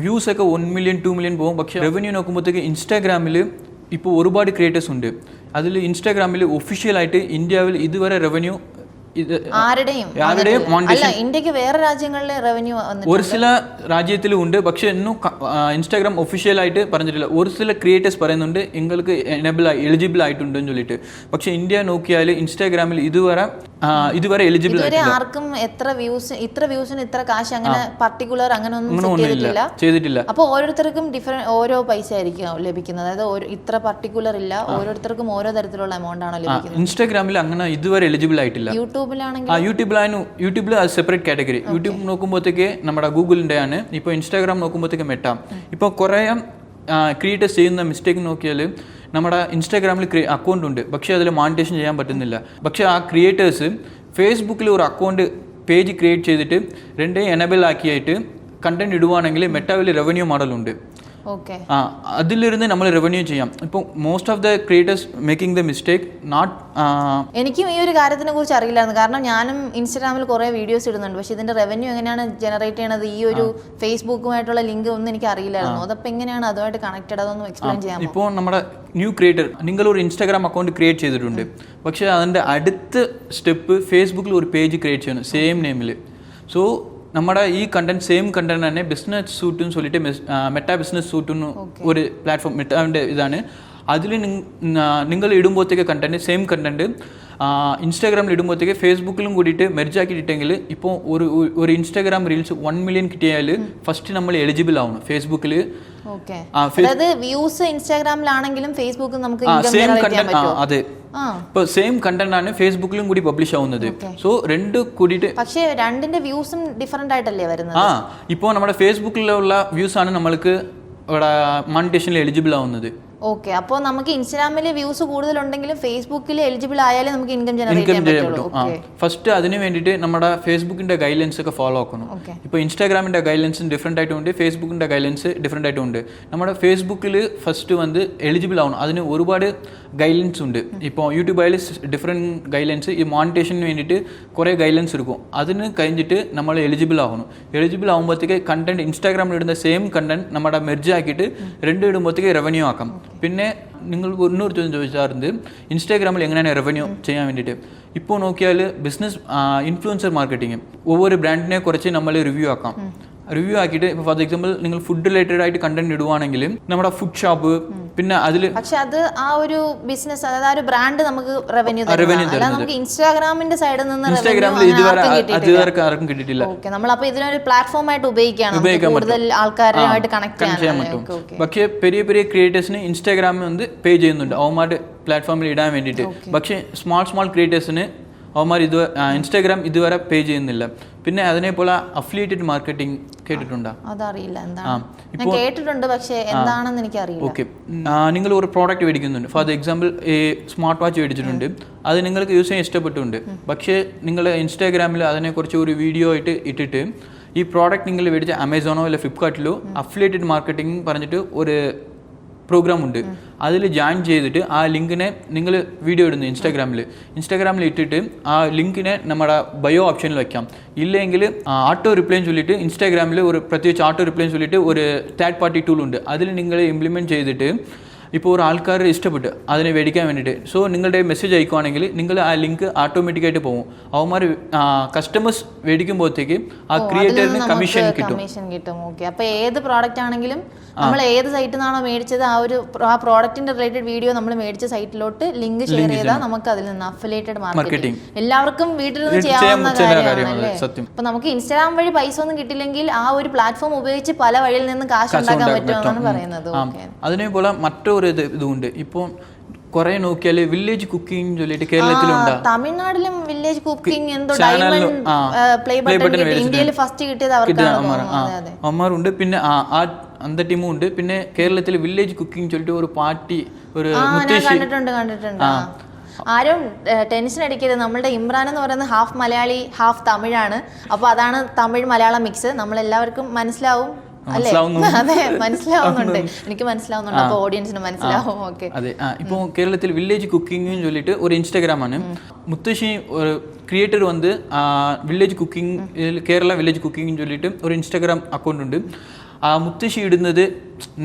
വ്യൂസ് ഒക്കെ 1 മില്യൺ 2 മില്യൺ പോകും. പക്ഷേ റവന്യൂ നോക്കുമ്പോഴത്തേക്ക് ഇൻസ്റ്റാഗ്രാമിൽ ഇപ്പോൾ ഒരുപാട് ക്രിയേറ്റേഴ്സ് ഉണ്ട്. അതിൽ ഇൻസ്റ്റാഗ്രാമിൽ ഒഫീഷ്യലായിട്ട് ഇന്ത്യയിൽ ഇതുവരെ റവന്യൂ ഇന്ത്യക്ക് വേറെ രാജ്യങ്ങളിലെ റവന്യൂ ഒരു ചില രാജ്യത്തിലും ഉണ്ട്. പക്ഷെ ഇന്നും ഇൻസ്റ്റാഗ്രാം ഒഫീഷ്യലായിട്ട് പറഞ്ഞിട്ടില്ല. ഒരു ചില ക്രിയേറ്റേഴ്സ് പറയുന്നുണ്ട് നിങ്ങൾക്ക് എലിജിബിൾ ആയിട്ടുണ്ടെന്ന് ചൊല്ലിട്ട്. പക്ഷെ ഇന്ത്യ നോക്കിയാൽ ഇൻസ്റ്റാഗ്രാമിൽ ഇതുവരെ എലിജിബിൾ ആർക്കും ഇത്ര വ്യൂസിന് ഇത്ര കാശ് അങ്ങനെ പർട്ടിക്കുലർ അങ്ങനെ ഒന്നും ചെയ്തിട്ടില്ല. അപ്പോൾ ഓരോരുത്തർക്കും ഓരോ പൈസ ആയിരിക്കും ലഭിക്കുന്നത്. അതായത് ഇത്ര പർട്ടിക്കുലർ ഇല്ല, ഓരോരുത്തർക്കും ഓരോ തരത്തിലുള്ള എമൗണ്ട് ആണ് ലഭിക്കുന്നത്. ഇൻസ്റ്റാഗ്രാമിൽ അങ്ങനെ ഇതുവരെ എലിജിബിൾ ആയിട്ടില്ല. യൂട്യൂബിൽ സെപ്പറേറ്റ് കാറ്റഗറി. യൂട്യൂബ് നോക്കുമ്പോഴത്തേക്ക് നമ്മുടെ ഗൂഗിളിൻ്റെ ആണ്. ഇപ്പോൾ ഇൻസ്റ്റാഗ്രാം നോക്കുമ്പോഴത്തേക്ക് മെറ്റ. ഇപ്പോൾ കുറേ ക്രിയേറ്റേഴ്സ് ചെയ്യുന്ന മിസ്റ്റേക്ക് നോക്കിയാൽ നമ്മുടെ ഇൻസ്റ്റാഗ്രാമിൽ അക്കൗണ്ട് ഉണ്ട്, പക്ഷേ അതിൽ മോണിറ്റൈസേഷൻ ചെയ്യാൻ പറ്റുന്നില്ല. പക്ഷേ ആ ക്രിയേറ്റേഴ്സ് ഫേസ്ബുക്കിൽ ഒരു അക്കൗണ്ട് പേജ് ക്രിയേറ്റ് ചെയ്തിട്ട് 2 എനബിൾ ആക്കിയായിട്ട് കണ്ടന്റ് ഇടുവാണെങ്കിൽ മെറ്റാവിൽ റവന്യൂ മോഡലുണ്ട്. അതിലിരുന്ന് നമ്മൾ റവന്യൂ ചെയ്യാം. ഇപ്പോൾ most of the creators making the mistake not. എനിക്കും ഈ ഒരു കാര്യത്തിനെ കുറിച്ച് അറിയില്ലായിരുന്നു. കാരണം ഞാനും ഇൻസ്റ്റാഗ്രാമിൽ കുറേ വീഡിയോസ് ഇടുന്നുണ്ട്. പക്ഷേ ഇതിന്റെ റവന്യൂ എങ്ങനെയാണ് ജനറേറ്റ് ചെയ്യണത്, ഈ ഒരു ഫേസ്ബുക്കുമായിട്ടുള്ള ലിങ്ക് ഒന്നും എനിക്ക് അറിയില്ലായിരുന്നു. അതപ്പോൾ എങ്ങനെയാണ് അതുമായിട്ട് കണക്റ്റഡ്, അതൊന്നും എക്സ്പ്ലെയിൻ ചെയ്യാം. ഇപ്പോൾ നമ്മുടെ ന്യൂ ക്രിയേറ്റർ നിങ്ങൾ ഒരു ഇൻസ്റ്റാഗ്രാം അക്കൗണ്ട് ക്രിയേറ്റ് ചെയ്തിട്ടുണ്ട്. പക്ഷേ അതിൻ്റെ അടുത്ത സ്റ്റെപ്പ് ഫേസ്ബുക്കിൽ ഒരു പേജ് ക്രിയേറ്റ് ചെയ്യണം സെയിം നെയിമിൽ. സോ നമ്മുടെ ഈ കണ്ടന്റ് സെയിം കണ്ടന്റ് തന്നെ ബിസിനസ് സൂട്ടെന്ന് ചൊല്ലിട്ട് മെറ്റാ ബിസിനസ് സൂട്ടെന്ന് ഒരു പ്ലാറ്റ്ഫോം മെറ്റാവിൻ്റെ ഇതാണ്. അതിൽ നിങ്ങൾ ഇടുമ്പോഴത്തേക്ക് കണ്ടന്റ് സെയിം കണ്ടന്റ് ഇൻസ്റ്റാഗ്രാമിൽ ഇടുമ്പോഴത്തേക്ക് ഫേസ്ബുക്കിലും കൂടിയിട്ട് മെർജാക്കിയിട്ടെങ്കിൽ ഇപ്പോൾ ഒരു ഇൻസ്റ്റാഗ്രാം റീൽസ് 1 മില്യൺ കിട്ടിയാൽ ഫസ്റ്റ് നമ്മൾ എലിജിബിൾ ആവണം ഫേസ്ബുക്കിൽ. അതായത് വ്യൂസ് ഇൻസ്റ്റാഗ്രാമിലാണെങ്കിലും ഫേസ്ബുക്കിൽ നമുക്ക് സെയിം കണ്ടന്റ്. അതെ, ഇപ്പോൾ സെയിം കണ്ടന്റ് ആണ് ഫേസ്ബുക്കിലും കൂടി പബ്ലിഷ് ആവുന്നത്. സോ 2 കൂടിയിട്ട്, പക്ഷേ 2ന്റെ വ്യൂസും ഡിഫറെന്റ് ആയിട്ടല്ലേ വരുന്നത്? ഇപ്പോൾ നമ്മുടെ ഫേസ്ബുക്കിലുള്ള വ്യൂസ് ആണ് നമ്മൾക്ക് ഇവിടെ മോണിറ്റൈസേഷനിൽ എലിജിബിൾ ആവുന്നത്. ഓക്കെ, അപ്പോൾ നമുക്ക് ഇൻസ്റ്റാഗ്രാമിൽ വ്യൂസ് കൂടുതലുണ്ടെങ്കിലും ഫേസ്ബുക്കിൽ എലിജിബിൾ ആയാലേ നമുക്ക് ഇൻകം ജനറേറ്റ് ചെയ്യാൻ പറ്റും. ഫസ്റ്റ് അതിന് വേണ്ടിയിട്ട് നമ്മുടെ ഫേസ്ബുക്കിന്റെ ഗൈഡ്ലൈൻസ് ഒക്കെ ഫോളോ ആക്കണം. ഇപ്പോൾ ഇൻസ്റ്റാഗ്രാമിന്റെ ഗൈഡ്ലൈൻസ് ഡിഫറെന്റ് ആയിട്ടുണ്ട്, ഫേസ്ബുക്കിന്റെ ഗൈഡ്ലൈൻസ് ഡിഫറെന്റ് ആയിട്ടുണ്ട്. നമ്മുടെ ഫേസ്ബുക്കിൽ ഫസ്റ്റ് വന്ന് എലിജിബിൾ ആവണം. അതിന് ഒരുപാട് ഗൈഡ്ലൈൻസ് ഉണ്ട്. ഇപ്പോൾ യൂട്യൂബ് ആയാലും ഡിഫറെന്റ് ഗൈഡ്ലൈൻസ്, ഈ മോണിറ്റൈസേഷന് വേണ്ടിയിട്ട് കുറേ ഗൈഡ്ലൈൻസ് എടുക്കും. അതിന് കഴിഞ്ഞിട്ട് നമ്മൾ എലിജിബിൾ ആവണം. എലിജിബിൾ ആകുമ്പോഴത്തേക്ക് കണ്ടന്റ് ഇൻസ്റ്റാഗ്രാമിൽ ഇടുന്ന സെയിം കണ്ടന്റ് നമ്മുടെ മെർജ് ആക്കിയിട്ട് 2 ഇടുമ്പോഴത്തേക്ക് റവന്യൂ ആക്കാം. പിന്നെ നിങ്ങൾ ഒരു ചോദ്യം ചോദിച്ചാറുണ്ട് ഇൻസ്റ്റാഗ്രാമിൽ എങ്ങനെയാണ് റവന്യൂ ചെയ്യാൻ വേണ്ടിയിട്ട്. ഇപ്പോൾ നോക്കിയാൽ ബിസിനസ് ഇൻഫ്ലുവൻസർ മാർക്കറ്റിംഗ് ഒവ്വൊരു ബ്രാൻഡിനെ കുറിച്ച് നമ്മൾ റിവ്യൂ ആക്കാം. റിവ്യൂ ആക്കിയിട്ട് ഇപ്പോൾ ഫോർ എക്സാമ്പിൾ നിങ്ങൾ ഫുഡ് റിലേറ്റഡ് ആയിട്ട് കണ്ടന്റ് ഇടുവാണെങ്കിൽ നമ്മുടെ ഫുഡ് ഷോപ്പ്, പിന്നെ അതിൽ പക്ഷെ അത് ആ ഒരു ബിസിനസ്, അതായത് ആ ഒരു ബ്രാൻഡ് നമുക്ക് റവന്യൂ നമുക്ക് ഇൻസ്റ്റാഗ്രാമിന്റെ സൈഡിൽ നിന്ന് ഇൻസ്റ്റാഗ്രാമിൽ ഇതുവരെ ആർക്കും കിട്ടിയിട്ടില്ല. നമ്മൾ അപ്പോൾ ഇതിനൊരു പ്ലാറ്റ്ഫോം ആയിട്ട് ഉപയോഗിക്കാം, കൂടുതൽ ആൾക്കാരുമായിട്ട് കണക്ട് ചെയ്യാൻ പറ്റും. പക്ഷേ പെരിയ ക്രിയേറ്റേഴ്സിന് ഇൻസ്റ്റാഗ്രാമിൽ വന്ന് പേ ചെയ്യുന്നുണ്ട് അവന്മാരുടെ പ്ലാറ്റ്ഫോമിൽ ഇടാൻ വേണ്ടിയിട്ട്. പക്ഷേ സ്മാൾ ക്രിയേറ്റേഴ്സിന് അവന്മാർ ഇൻസ്റ്റാഗ്രാം ഇതുവരെ പേ ചെയ്യുന്നില്ല. പിന്നെ അതിനെപ്പോലെ അഫിലിയേറ്റഡ് മാർക്കറ്റിംഗ് കേട്ടിട്ടുണ്ടോ? അതറിയില്ല എന്താണ്, ഞാൻ കേട്ടിട്ടുണ്ട് പക്ഷേ എന്താണെന്ന് എനിക്കറിയില്ല. ഓക്കെ, നിങ്ങൾ ഒരു പ്രോഡക്റ്റ് മേടിക്കുന്നുണ്ട്. ഫോർ എക്സാമ്പിൾ സ്മാർട്ട് വാച്ച് മേടിച്ചിട്ടുണ്ട്, അത് നിങ്ങൾക്ക് യൂസ് ചെയ്യാൻ ഇഷ്ടപ്പെട്ടുണ്ട്. പക്ഷേ നിങ്ങൾ ഇൻസ്റ്റാഗ്രാമിൽ അതിനെക്കുറിച്ച് ഒരു വീഡിയോ ആയിട്ട് ഇട്ടിട്ട് ഈ പ്രോഡക്റ്റ് നിങ്ങൾ മേടിച്ച ആമസോണോ അല്ല ഫ്ലിപ്കാർട്ടിലോ അഫിലിയേറ്റഡ് മാർക്കറ്റിംഗ് പറഞ്ഞിട്ട് ഒരു പ്രോഗ്രാം ഉണ്ട്. അതിൽ ജോയിൻ ചെയ്തിട്ട് ആ ലിങ്കിനെ നിങ്ങൾ വീഡിയോ ഇടുന്നു ഇൻസ്റ്റാഗ്രാമിൽ ഇട്ടിട്ട് ആ ലിങ്കിനെ നമ്മുടെ ബയോ ഓപ്ഷനിൽ വയ്ക്കാം. ഇല്ലെങ്കിൽ ആട്ടോ റിപ്ലൈന്ന് ചൊല്ലിയിട്ട് ഇൻസ്റ്റാഗ്രാമിൽ ഒരു പ്രത്യേകിച്ച് ആട്ടോ റിപ്ലൈന്ന് ചൊല്ലിയിട്ട് ഒരു തേർഡ് പാർട്ടി ടൂൾ ഉണ്ട്. അതിൽ നിങ്ങൾ ഇംപ്ലിമെൻറ്റ് ചെയ്തിട്ട് ഇപ്പോൾ ഒരു ആൾക്കാർ ഇഷ്ടപ്പെട്ട് അതിനെ മേടിക്കാൻ വേണ്ടിയിട്ട് നിങ്ങളുടെ മെസ്സേജ് അയക്കുവാണെങ്കിൽ നിങ്ങൾ ആ ലിങ്ക് ഓട്ടോമാറ്റിക്കായിട്ട് പോകും. അവന്മാർ കസ്റ്റമേഴ്സ് മേടിക്കുമ്പോഴത്തേക്ക് ആ ക്രിയേറ്ററിന് കമ്മീഷൻ കിട്ടും. ഓക്കെ, അപ്പോൾ ഏത് പ്രോഡക്റ്റ് ആണെങ്കിലും നമ്മൾ ഏത് സൈറ്റിൽ നിന്നാണോ മേടിച്ചത് ആ പ്രോഡക്റ്റിന്റെ റിലേറ്റഡ് വീഡിയോ നമ്മൾ മേടിച്ച സൈറ്റിലോട്ട് ലിങ്ക് ഷെയർ ചെയ്താൽ നമുക്ക് അതിൽ നിന്ന് അഫിലിയേറ്റഡ് മാർക്കറ്റിംഗ് എല്ലാവർക്കും വീട്ടിൽ നിന്ന് ചെയ്യാവുന്ന കാര്യമാണ്. അപ്പൊ നമുക്ക് ഇൻസ്റ്റാഗ്രാം വഴി പൈസ ഒന്നും കിട്ടില്ലെങ്കിൽ ആ ഒരു പ്ലാറ്റ്ഫോം ഉപയോഗിച്ച് പല വഴിയിൽ നിന്ന് കാശ് ഉണ്ടാക്കാൻ പറ്റുമെന്നാണ് പറയുന്നത്. അതിനെപ്പോലെ മറ്റൊരു ഇതുണ്ട്. ഇപ്പോൾ കുറെ നോക്കിയാല് വില്ലേജ് കുക്കിംഗ് ചൊല്ലിട്ട് കേരളത്തിലുണ്ട്. തമിഴ്നാട്ടിലും വില്ലേജ് കുക്കിംഗ് എന്തോ ഡയമണ്ട് പ്ലേ ബട്ടൺ ഇന്ത്യയിൽ ഫസ്റ്റ് കിട്ടിയത് അമ്മാരുണ്ട്. പിന്നെ അന്ത ടീമും ഉണ്ട്. പിന്നെ കേരളത്തിൽ വില്ലേജ് കുക്കിംഗ് ചൊല്ലിട്ട് ഒരു പാർട്ടി ഒരു കണ്ടിട്ടുണ്ട്. ആരും ടെൻഷൻ അടിക്കരുത്, നമ്മളുടെ ഇമ്രാൻ എന്ന് പറയുന്നത് ഹാഫ് മലയാളി ഹാഫ് തമിഴാണ്. അപ്പൊ അതാണ് തമിഴ് മലയാളം മിക്സ്. നമ്മളെല്ലാവർക്കും മനസ്സിലാവും അല്ലേ? അതെ, മനസ്സിലാവുന്നുണ്ട്, എനിക്ക് മനസ്സിലാവുന്നുണ്ട്. അപ്പൊ ഓഡിയൻസിന് മനസ്സിലാവും. ഓക്കെ, അതെ. ഇപ്പോൾ കേരളത്തിൽ വില്ലേജ് കുക്കിംഗ് ചൊല്ലിട്ട് ഒരു ഇൻസ്റ്റാഗ്രാമാണ്. മുത്തശ്ശി ഒരു ക്രിയേറ്റർ വന്ന് village cooking Kerala village cooking ചൊല്ലിട്ട് ഒരു ഇൻസ്റ്റാഗ്രാം അക്കൗണ്ട് ഉണ്ട്. ആ മുത്തശ്ശി ഇടുന്നത്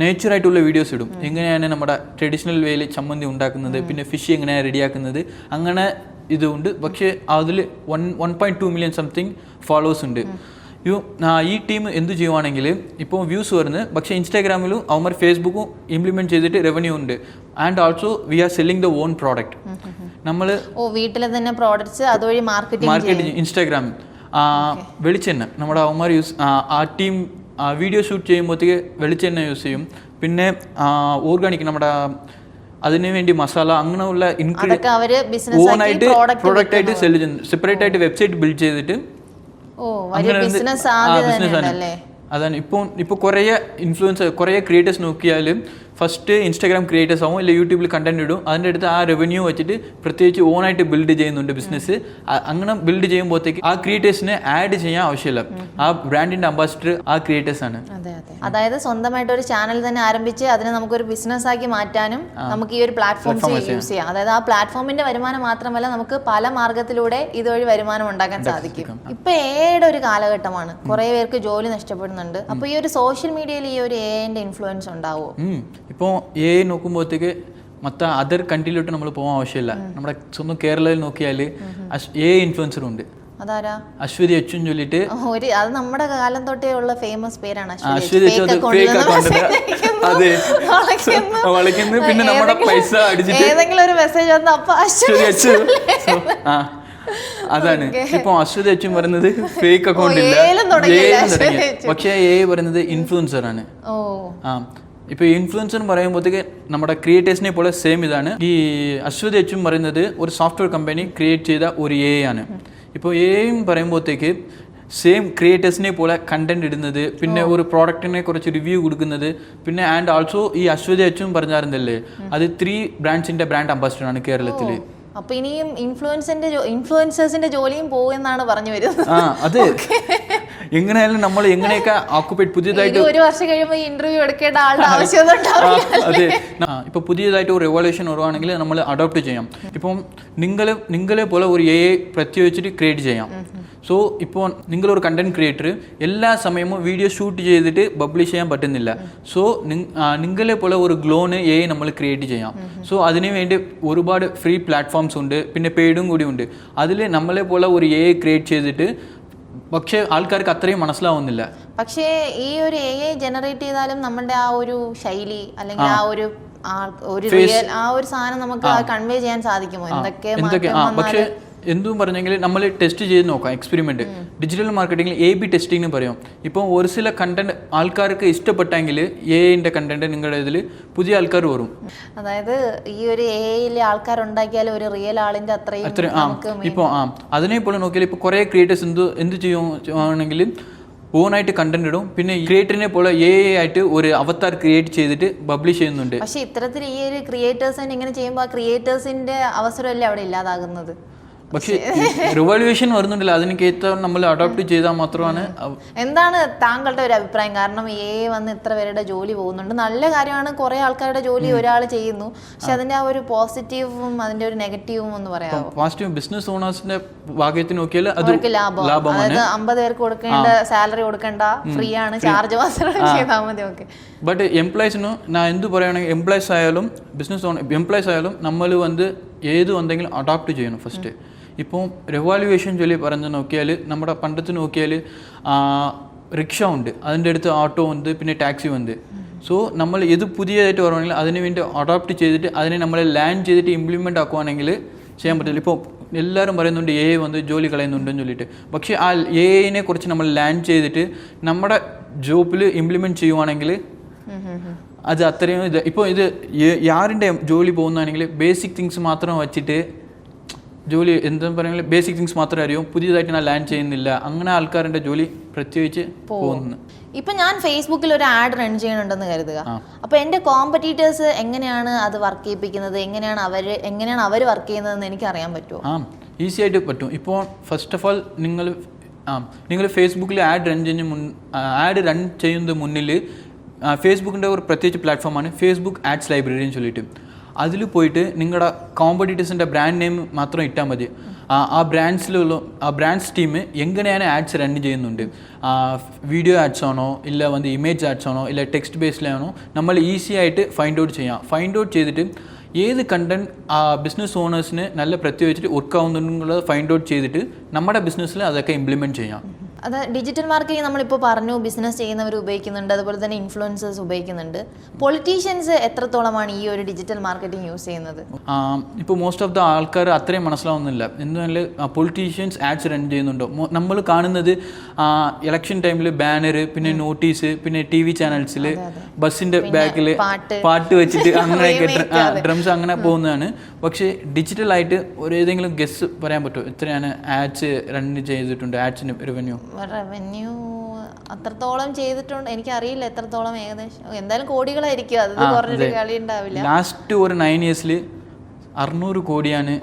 നേച്ചറായിട്ടുള്ള വീഡിയോസ് ഇടും. എങ്ങനെയാണ് നമ്മുടെ ട്രഡീഷണൽ വേയിൽ ചമ്മന്തി ഉണ്ടാക്കുന്നത്, പിന്നെ ഫിഷ് എങ്ങനെയാണ് റെഡിയാക്കുന്നത്, അങ്ങനെ ഇതുണ്ട്. പക്ഷേ അതിൽ 1.2 മില്യൺ സംതിങ് ഫോളോവേഴ്സ് ഉണ്ട്. ഈ ടീം എന്ത് ചെയ്യുവാണെങ്കിൽ ഇപ്പോൾ വ്യൂസ് വരുന്നത്, പക്ഷേ ഇൻസ്റ്റാഗ്രാമിലും അവന്മാർ ഫേസ്ബുക്കും ഇംപ്ലിമെന്റ് ചെയ്തിട്ട് റവന്യൂ ഉണ്ട്. And also we are selling the own product. നമ്മൾ വീട്ടിലെ തന്നെ പ്രോഡക്ട്സ് അതുവഴി മാർക്കറ്റിംഗ് ഇൻസ്റ്റാഗ്രാമിൽ വെളിച്ചെണ്ണ നമ്മുടെ അവന്മാർ ആ ടീം വീഡിയോ ഷൂട്ട് ചെയ്യുമ്പോഴത്തേക്ക് വെളിച്ചെണ്ണ യൂസ് ചെയ്യും. പിന്നെ ഓർഗാനിക് നമ്മുടെ അതിനു വേണ്ടി മസാല അങ്ങനെയുള്ള ഓണായിട്ട് പ്രോഡക്റ്റ് ആയിട്ട് സെല് ചെയ്യുന്നു. സെപ്പറേറ്റ് ആയിട്ട് വെബ്സൈറ്റ് ബിൽഡ് ചെയ്തിട്ട് ബിസിനസ് ആണ്. അതാണ് ഇപ്പോൾ കുറേ ഇൻഫ്ലുവൻസർ കുറേ ക്രിയേറ്റേഴ്സ് നോക്കിയാൽ ഫസ്റ്റ് ഇൻസ്റ്റാഗ്രാം ക്രിയേറ്റേഴ്സ് ആവും, ഇല്ല യൂട്യൂബിൽ കണ്ടന്റ് ഇടും. അതിൻ്റെ അടുത്ത് ആ റവന്യൂ വെച്ചിട്ട് പ്രത്യേകിച്ച് ഓണായിട്ട് ബിൽഡ് ചെയ്യുന്നുണ്ട് ബിസിനസ്. അങ്ങനെ ബിൽഡ് ചെയ്യുമ്പോഴത്തേക്ക് ആ ക്രിയേറ്റേഴ്സിനെ ആഡ് ചെയ്യാൻ ആവശ്യമില്ല. ആ ബ്രാൻഡിന്റെ അംബാസിഡർ ആ ക്രിയേറ്റേഴ്സ് ആണ്. അതായത് സ്വന്തമായിട്ട് ഒരു ചാനൽ തന്നെ ആരംഭിച്ച് അതിനെ നമുക്കൊരു ബിസിനസ് ആക്കി മാറ്റാനും നമുക്ക് ഈ ഒരു പ്ലാറ്റ്ഫോം യൂസ് ചെയ്യാം. അതായത് ആ പ്ലാറ്റ്ഫോമിന്റെ വരുമാനം മാത്രമല്ല, നമുക്ക് പല മാർഗത്തിലൂടെ ഇതുവഴി വരുമാനം ഉണ്ടാക്കാൻ സാധിക്കും. ഇപ്പൊ എയുടെ ഒരു കാലഘട്ടമാണ്, കുറെ പേർക്ക് ജോലി നഷ്ടപ്പെടുന്നുണ്ട്. അപ്പൊ ഈ ഒരു സോഷ്യൽ മീഡിയയിൽ ഈ ഒരു എന്റെ ഇൻഫ്ലുവൻസ് ഉണ്ടാവുമോ? ഇപ്പോൾ നോക്കുമ്പോഴത്തേക്ക് മറ്റേ അതർ കൺട്രിയിലോട്ട് നമ്മൾ പോകാൻ ആവശ്യമില്ല. നമ്മുടെ സ്വന്തം കേരളയിൽ നോക്കിയാൽ ഇൻഫ്ലുവൻസർ ഉണ്ട്. അതാരാ? അശ്വതി അച്ഛൻ ചൊല്ലിട്ട്. അത് നമ്മുടെ കാലം തൊട്ടേ ഉള്ള ഫേമസ് പേരാണ് അശ്വതി അച്ഛൻ. പിന്നെ നമ്മുടെ പൈസ അടിച്ചിട്ട് ഏതെങ്കിലും ഒരു മെസ്സേജ് വന്ന അപ്പൊ അശ്വതി അച്ഛൻ. അതാണ് ഇപ്പൊ അശ്വതി അച്ഛൻ പറയുന്നത് ഫേക്ക് അക്കൗണ്ട് ഇല്ല, പക്ഷേ പറയുന്നത് ഇൻഫ്ലുവൻസർ ആണ്. ഇപ്പൊ ഇൻഫ്ലുവൻസർ പറയുമ്പോഴത്തേക്ക് നമ്മുടെ ക്രിയേറ്റേഴ്സിനെ പോലെ സെയിം ഇതാണ്. ഈ അശ്വതി അച്ഛൻ പറയുന്നത് ഒരു സോഫ്റ്റ്വെയർ കമ്പനി ക്രിയേറ്റ് ചെയ്ത ഒരു ആണ്. ഇപ്പോൾ പറയുമ്പോഴത്തേക്ക് സെയിം ക്രിയേറ്റേഴ്സിനെ പോലെ കണ്ടന്റ് ഇടുന്നത്, പിന്നെ ഒരു പ്രോഡക്റ്റിനെ കുറിച്ച് റിവ്യൂ കൊടുക്കുന്നത്. പിന്നെ ആൻഡ് ഓൾസോ ഈ അശ്വതി അച്ഛൻ പറഞ്ഞായിരുന്നല്ലേ, അത് 3 ബ്രാൻഡ്സിന്റെ ബ്രാൻഡ് അംബാസിഡർ ആണ് കേരളത്തിൽ. അപ്പൊ ഇനിയും ഇൻഫ്ലുവൻസേഴ്സിന്റെ ജോലിയും പോകുമെന്നാണ് പറഞ്ഞു വരുന്നത്. അതെ, എങ്ങനെയായാലും നമ്മൾ എങ്ങനെയൊക്കെ ഓക്കുപേറ്റ് പുതിയതായിട്ട് 1 വർഷം കഴിയുമ്പോൾ ഇന്റർവ്യൂ എടുക്കേണ്ട ആളുടെ ആവശ്യം. അതെ, ഇപ്പൊ പുതിയതായിട്ട് ഒരു റെവല്യൂഷൻ വരുവാണെങ്കിൽ നമ്മൾ അഡോപ്റ്റ് ചെയ്യാം. ഇപ്പം നിങ്ങളെ പോലെ ഒരു പ്രത്യേകിച്ചിട്ട് ക്രിയേറ്റ് ചെയ്യാം. സോ ഇപ്പോൾ നിങ്ങളൊരു കണ്ടന്റ് ക്രിയേറ്റർ എല്ലാ സമയവും വീഡിയോ ഷൂട്ട് ചെയ്തിട്ട് പബ്ലിഷ് ചെയ്യാൻ പറ്റുന്നില്ല. സോ നിങ്ങളെ പോലെ ഒരു ഗ്ലോന് നമ്മൾ ക്രിയേറ്റ് ചെയ്യാം. സോ അതിനു വേണ്ടി ഒരുപാട് ഫ്രീ പ്ലാറ്റ്ഫോംസ് ഉണ്ട്, പിന്നെ പെയ്ഡും കൂടി ഉണ്ട്. അതിൽ നമ്മളെ പോലെ ഒരു ക്രിയേറ്റ് ചെയ്തിട്ട്, പക്ഷേ ആൾക്കാർക്ക് അത്രയും മനസ്സിലാവുന്നില്ല. പക്ഷേ ഈ ഒരു ജനറേറ്റ് ചെയ്താലും നമ്മുടെ ആ ഒരു ശൈലി അല്ലെങ്കിൽ ആ ഒരു സാധനം നമുക്ക് കൺവേ ചെയ്യാൻ സാധിക്കുമോ? എന്തൊക്കെ പക്ഷേ എന്തും പറഞ്ഞെങ്കിൽ നമ്മൾ ടെസ്റ്റ് ചെയ്ത് നോക്കാം, എക്സ്പെരിമെന്റ്. ഡിജിറ്റൽ മാർക്കറ്റിങ്ങിൽ AB ടെസ്റ്റിംഗ് എന്ന് പറയും. ഇപ്പോൾ ഒരു ചില കണ്ടന്റ് ആൾക്കാർക്ക് ഇഷ്ടപ്പെട്ടെങ്കിൽ AIൻ്റെ കണ്ടന്റ് നിങ്ങളുടെ ഇതിൽ പുതിയ ആൾക്കാർ വരും. അതായത് ഈ ഒരു AI ആൾക്കാരുണ്ടാക്കിയാൽ ഒരു റിയൽ ആളിന്റെ അത്രയും ഇപ്പോൾ അതിനെപ്പോലെ നോക്കിയാൽ ഇപ്പോൾ കുറേ ക്രിയേറ്റേഴ്സ് എന്ത് ചെയ്യുവാണെങ്കിൽ ഓണായിട്ട് കണ്ടന്റ് ഇടും. പിന്നെ ക്രിയേറ്ററിനെ പോലെ AI ആയിട്ട് ഒരു അവതാർ ക്രിയേറ്റ് ചെയ്തിട്ട് പബ്ലിഷ് ചെയ്യുന്നുണ്ട്. പക്ഷെ ഇത്തരത്തിൽ ഈ ഒരു ക്രിയേറ്റേഴ്സിന് ഇങ്ങനെ ചെയ്യുമ്പോൾ ആ ക്രിയേറ്റേഴ്സിന്റെ അവസരമല്ലേ അവിടെ ഇല്ലാതാകുന്നത്? പക്ഷേ റിവല്യൂഷൻ വരുന്നുണ്ടല്ലോ, അതിനേറ്റ നമ്മൾ അഡോപ്റ്റ് ചെയ്താൽ മാത്രമാണ്. എന്താണ് താങ്കളുടെ ഒരു അഭിപ്രായം? കാരണം വന്ന് ഇത്ര പേരുടെ ജോലി പോകുന്നുണ്ട്, നല്ല കാര്യമാണ്, കുറെ ആൾക്കാരുടെ ജോലി ഒരാൾ ചെയ്യുന്നു, പക്ഷെ അതിന്റെ ആ ഒരു പോസിറ്റീവും അതിന്റെ ഒരു നെഗറ്റീവും ഒന്ന് പറയാമോ? പോസിറ്റീവ് ബിസിനസ് ഓണേഴ്സിന്റെ ഭാഗത്ത് നോക്കിയാൽ അവർക്ക് ലാഭമാണ്. അതായത് 50 പേർക്ക് കൊടുക്കേണ്ട സാലറി കൊടുക്കേണ്ട, ഫ്രീ ആണ്, ചാർജ് മാത്രം ചെയ്താൽ മതി. ഓക്കെ. ബട്ട് എംപ്ലോയീസിനും ഞാൻ എന്ത് പറയുകയാണെങ്കിൽ എംപ്ലോയീസ് ആയാലും എംപ്ലോയീസ് ആയാലും നമ്മൾ ഏത് എന്തെങ്കിലും അഡോപ്റ്റ് ചെയ്യണം ഫസ്റ്റ്. ഇപ്പോൾ റിവാലുവേഷൻ ചൊല്ലി പറഞ്ഞ് നോക്കിയാൽ നമ്മുടെ പണ്ടത്ത് നോക്കിയാൽ റിക്ഷ ഉണ്ട്, അതിൻ്റെ അടുത്ത് ഓട്ടോ ഉണ്ട്, പിന്നെ ടാക്സി ഉണ്ട്. സോ നമ്മൾ ഇത് പുതിയതായിട്ട് പറയുകയാണെങ്കിൽ അതിന് വേണ്ടി അഡോപ്റ്റ് ചെയ്തിട്ട് അതിനെ നമ്മൾ ലാൻഡ് ചെയ്തിട്ട് ഇംപ്ലിമെൻ്റ് ആക്കുവാണെങ്കിൽ ചെയ്യാൻ പറ്റില്ല. ഇപ്പോൾ എല്ലാവരും പറയുന്നുണ്ട് AI ജോലി കളയുന്നുണ്ടെന്ന് ചൊല്ലിയിട്ട്. പക്ഷേ ആ AIനെ കുറിച്ച് നമ്മൾ ലാൻഡ് ചെയ്തിട്ട് നമ്മുടെ ജോബിൽ ഇംപ്ലിമെൻറ്റ് ചെയ്യുവാണെങ്കിൽ അത് അത്രയും ഇപ്പോൾ ഇത് യാറിൻ്റെ ജോലി പോകുന്നതാണെങ്കിൽ ബേസിക് തിങ്സ് മാത്രം വച്ചിട്ട് ജോലി എന്താ പറയുക, ബേസിക് തിങ്സ് മാത്രമേ അറിയൂ, പുതിയതായിട്ട് ഞാൻ ലാൻഡ് ചെയ്യുന്നില്ല, അങ്ങനെ ആൾക്കാരുടെ ജോലി പ്രത്യേകിച്ച് പോകുന്നു. ഇപ്പൊ ഞാൻ ഫേസ്ബുക്കിൽ ഒരു ആഡ് റൺ ചെയ്യണുണ്ടെന്ന് കരുതുക. അപ്പൊ എന്റെ കോമ്പറ്റീറ്റേഴ്സ് എങ്ങനെയാണ് അത് വർക്ക് ചെയ്യിപ്പിക്കുന്നത്, എങ്ങനെയാണ് അവർ വർക്ക് ചെയ്യുന്നതെന്ന് എനിക്ക് അറിയാൻ പറ്റുമോ? ഈസി ആയിട്ട് പറ്റും. ഇപ്പോൾ ഫസ്റ്റ് ഓഫ് ഓൾ നിങ്ങൾ ഫേസ്ബുക്കിൽ ആഡ് റൺ ചെയ്യുന്നത് മുന്നിൽ ഫേസ്ബുക്കിൻ്റെ ഒരു പ്രത്യേകിച്ച് പ്ലാറ്റ്ഫോമാണ് ഫേസ്ബുക്ക് ആഡ്സ് ലൈബ്രറി എന്ന് ചൊല്ലിയിട്ട്. അതിൽ പോയിട്ട് നിങ്ങളുടെ കോമ്പറ്റീറ്റേഴ്സിൻ്റെ ബ്രാൻഡ് നെയിം മാത്രം ഇട്ടാൽ മതി. ആ ബ്രാൻഡ്സ് ടീം എങ്ങനെയാണ് ആഡ്സ് റൺ ചെയ്യുന്നുണ്ട്, വീഡിയോ ആഡ്സ് ആണോ ഇല്ല ഇമേജ് ആഡ്സ് ആണോ ഇല്ല ടെക്സ്റ്റ് ബേസ്ഡിലാണോ, നമ്മൾ ഈസി ആയിട്ട് ഫൈൻഡ് ഔട്ട് ചെയ്യാം. ഫൈൻഡ് ഔട്ട് ചെയ്തിട്ട് ഏത് കണ്ടന്റ് ആ ബിസിനസ് ഓണേഴ്സിന് നല്ല പ്രത്യേകിച്ചിട്ട് വർക്ക് ആവുന്നുള്ളത് ഫൈൻഡ് ഔട്ട് ചെയ്തിട്ട് നമ്മുടെ ബിസിനസ്സിൽ അതൊക്കെ ഇംപ്ലിമെൻറ്റ് ചെയ്യാം. അത് ഡിജിറ്റൽ മാർക്കറ്റിംഗ് നമ്മളിപ്പോൾ പറഞ്ഞു, ബിസിനസ് ചെയ്യുന്നവർ ഉപയോഗിക്കുന്നുണ്ട്, അതുപോലെ തന്നെ ഇൻഫ്ലുവൻസേഴ്സ് ഉപയോഗിക്കുന്നുണ്ട്. പൊളിറ്റീഷ്യൻസ് എത്രത്തോളമാണ് ഈ ഒരു ഡിജിറ്റൽ മാർക്കറ്റിംഗ് യൂസ് ചെയ്യുന്നത്? ഇപ്പോൾ മോസ്റ്റ് ഓഫ് ദ ആൾക്കാർ അത്രയും മനസ്സിലാവുന്നില്ല. എന്നാൽ പൊളിറ്റീഷ്യൻസ് ആഡ്സ് റൺ ചെയ്യുന്നുണ്ടോ? നമ്മൾ കാണുന്നത് ഇലക്ഷൻ ടൈമിൽ ബാനർ, പിന്നെ നോട്ടീസ്, പിന്നെ TV ചാനൽസിൽ ബസ്സിൻ്റെ ബാക്കിൽ പാട്ട് വെച്ചിട്ട് അങ്ങനെയൊക്കെ ഡ്രംസ് അങ്ങനെ പോകുന്നതാണ്. പക്ഷേ ഡിജിറ്റലായിട്ട് ഏതെങ്കിലും ഗസ് പറയാൻ പറ്റുമോ എത്രയാണ് ആഡ്സ് റൺ ചെയ്തിട്ടുണ്ട്? ആഡ്സിന് റവന്യൂ അത്രത്തോളം ചെയ്തിട്ടുണ്ട് എനിക്കറിയില്ല, എത്രത്തോളം ഏകദേശം എന്തായാലും കോടികളായിരിക്കും, അത് കുറഞ്ഞൊരു കളി ഉണ്ടാവില്ല. ലാസ്റ്റ് ഒരു 9 years 600 കോടിയാണ്.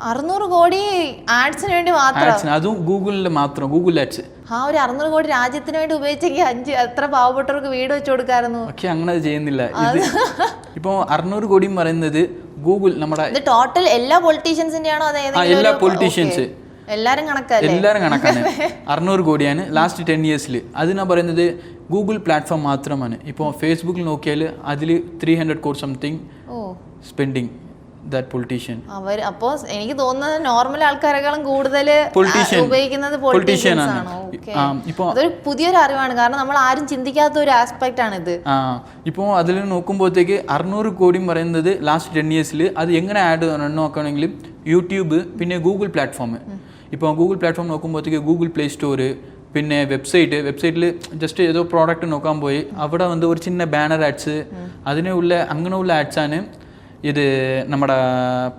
600 കോടി ആഡ്സിന് വേണ്ടി മാത്രം, അതും ഗൂഗിളിൽ മാത്രം, ഗൂഗിൾ ആഡ്സ്. ഒരു 600 കോടി രാജ്യത്തിന് വേണ്ടി ഉപയോഗിച്ചെങ്കിൽ എത്ര പാവപ്പെട്ടവർക്ക് വീട് വെച്ച് കൊടുക്കായിരുന്നു. പക്ഷെ അങ്ങനെ അത് ചെയ്യുന്നില്ല. ഇപ്പോൾ 600 കോടിയും പറയുന്നത് ഗൂഗിൾ നമ്മുടെ ടോട്ടൽ എല്ലാ പൊളിറ്റീഷ്യൻസിന്റെ ആണോ? എല്ലാ പൊളിറ്റീഷ്യൻസ് എല്ലാരും കണക്കാണ്. 600 കോടിയാണ് ലാസ്റ്റ് 10 years. അതിനാ പറയുന്നത് ഗൂഗിൾ പ്ലാറ്റ്ഫോം മാത്രമാണ്. ഇപ്പോൾ ഫേസ്ബുക്കിൽ നോക്കിയാൽ അതിൽ 300 crore something spending that politician. അപ്പോൾ എനിക്ക് തോന്നുന്നത് നോർമൽ ആൾക്കാരെക്കാളും കൂടുതൽ ഉപയോഗിക്കുന്നത് പൊളിറ്റീഷ്യൻസ് ആണോ? അതൊരു പുതിയൊരു അറിവാണ്, കാരണം നമ്മൾ ആരും ചിന്തിക്കാത്ത ഒരു ആസ്പെക്ട് ആണ് ഇത്. ഇപ്പോൾ അതിൽ നോക്കുമ്പോഴത്തേക്ക് 600 കോടിയും പറയുന്നത് ലാസ്റ്റ് 10 years. അത് എങ്ങനെ ആഡ് നോക്കുകയാണെങ്കിൽ യൂട്യൂബ്, പിന്നെ ഗൂഗിൾ പ്ലാറ്റ്ഫോം. ഇപ്പോൾ ഗൂഗിൾ പ്ലാറ്റ്ഫോം നോക്കുമ്പോഴത്തേക്ക് ഗൂഗിൾ പ്ലേ സ്റ്റോറ്, പിന്നെ വെബ്സൈറ്റിൽ ജസ്റ്റ് ഏതോ പ്രോഡക്റ്റ് നോക്കാൻ പോയി അവിടെ ഒരു ചിന്ന ബാനർ ആഡ്സ്, അങ്ങനെയുള്ള ആഡ്സാണ് ഇത് നമ്മുടെ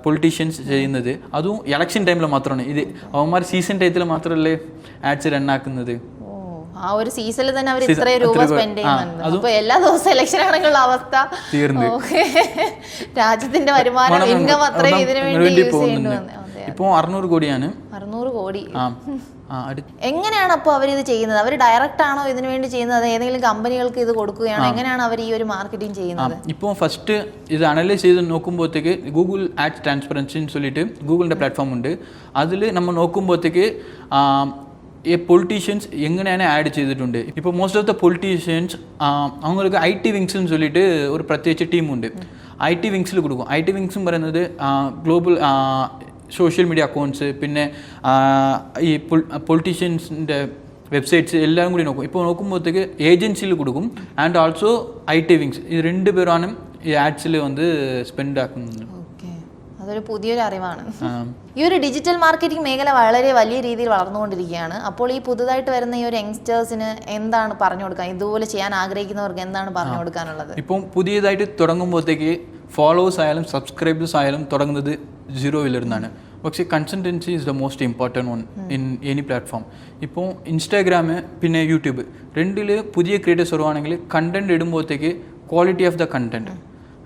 പൊളിറ്റീഷ്യൻസ് ചെയ്യുന്നത്. അതും ഇലക്ഷൻ ടൈമിൽ മാത്രമാണ്. ഇത് അവന്മാർ സീസൺ ടൈത്തിൽ മാത്രമല്ലേ ആഡ്സ് റൺ ആക്കുന്നത്. ആ ഒരു സീസണിൽ തന്നെ അവർ ഇത്രയും രൂപ സ്പെൻഡ് ചെയ്യുന്നുണ്ട്. അപ്പൊ എല്ലാ ദിവസവും ഇലക്ഷൻ ആണെങ്കിലുള്ള അവസ്ഥ തീർന്നു. രാജ്യത്തിന്റെ വരുമാനം ഇൻകം അത്രയും ഇതിനു വേണ്ടി യൂസ് ചെയ്യുന്നുണ്ട്. ഇപ്പോൾ 600 കോടിയാണ്. 600 കോടി. എങ്ങനെയാണ് അപ്പോൾ അവരിത് ചെയ്യുന്നത്? അവർ ഡയറക്റ്റ് ആണോ ഇതിനു വേണ്ടി ചെയ്യുന്നത്, അത് ഏതെങ്കിലും കമ്പനികൾക്ക് ഇത് കൊടുക്കുകയാണോ? എങ്ങനെയാണ് അവർ ഈ ഒരു മാർക്കറ്റിംഗ് ചെയ്യുന്നത്? ഇപ്പോൾ ഫസ്റ്റ് ഇത് അനലൈസ് ചെയ്ത് നോക്കുമ്പോഴത്തേക്ക് ഗൂഗിൾ ആഡ്സ് ട്രാൻസ്പെറൻസി എന്ന് சொல்லிட்டு ഗൂഗിളിൻ്റെ പ്ലാറ്റ്ഫോം ഉണ്ട്. അതിൽ നമ്മൾ നോക്കുമ്പോഴത്തേക്ക് ഈ പൊളിറ്റീഷ്യൻസ് എങ്ങനെയാണ് ആഡ് ചെയ്തിട്ടുണ്ട്. ഇപ്പോൾ മോസ്റ്റ് ഓഫ് ദ പൊളിറ്റീഷ്യൻസ് അവങ്ങൾക്ക് IT വിങ്സ് എന്ന് சொல்லிட்டு ഒരു പ്രത്യേകിച്ച് ടീമുണ്ട്. IT വിങ്സിൽ കൊടുക്കും. IT വിങ്സും പറയുന്നത് ഗ്ലോബൽ സോഷ്യൽ മീഡിയ അക്കൗണ്ട്സ്, പിന്നെ ഈ പൊളിറ്റീഷ്യൻസിൻ്റെ വെബ്സൈറ്റ്സ് എല്ലാം കൂടി നോക്കും. ഇപ്പോൾ നോക്കുമ്പോഴത്തേക്ക് ഏജൻസിയിൽ കൊടുക്കും ആൻഡ് ഓൾസോ IT വിങ്സ്. ഇത് 2 പേരാണ് ഈ ആഡ്സിൽ സ്പെൻഡ് ആക്കുന്നത്. അതൊരു പുതിയൊരു അറിവാണ്. ഈ ഒരു ഡിജിറ്റൽ മാർക്കറ്റിംഗ് മേഖല വളരെ വലിയ രീതിയിൽ വളർന്നുകൊണ്ടിരിക്കുകയാണ്. അപ്പോൾ ഈ പുതുതായിട്ട് വരുന്ന ഈ ഒരു യങ്സ്റ്റേഴ്സിന് എന്താണ് പറഞ്ഞു കൊടുക്കാൻ, ഇതുപോലെ ചെയ്യാൻ ആഗ്രഹിക്കുന്നവർക്ക് എന്താണ് പറഞ്ഞു കൊടുക്കാനുള്ളത്? ഇപ്പം പുതിയതായിട്ട് തുടങ്ങുമ്പോഴത്തേക്ക് ഫോളോവേഴ്സ് ആയാലും സബ്സ്ക്രൈബേഴ്സ് ആയാലും തുടങ്ങുന്നത് 0 പക്ഷേ consistency is the most important one in any platform. ഇപ്പോൾ ഇൻസ്റ്റാഗ്രാം പിന്നെ യൂട്യൂബ് രണ്ടിൽ പുതിയ ക്രിയേറ്റേഴ്സ് വരുവാണെങ്കിൽ കണ്ടന്റ് ഇടുമ്പോഴത്തേക്ക് quality of the content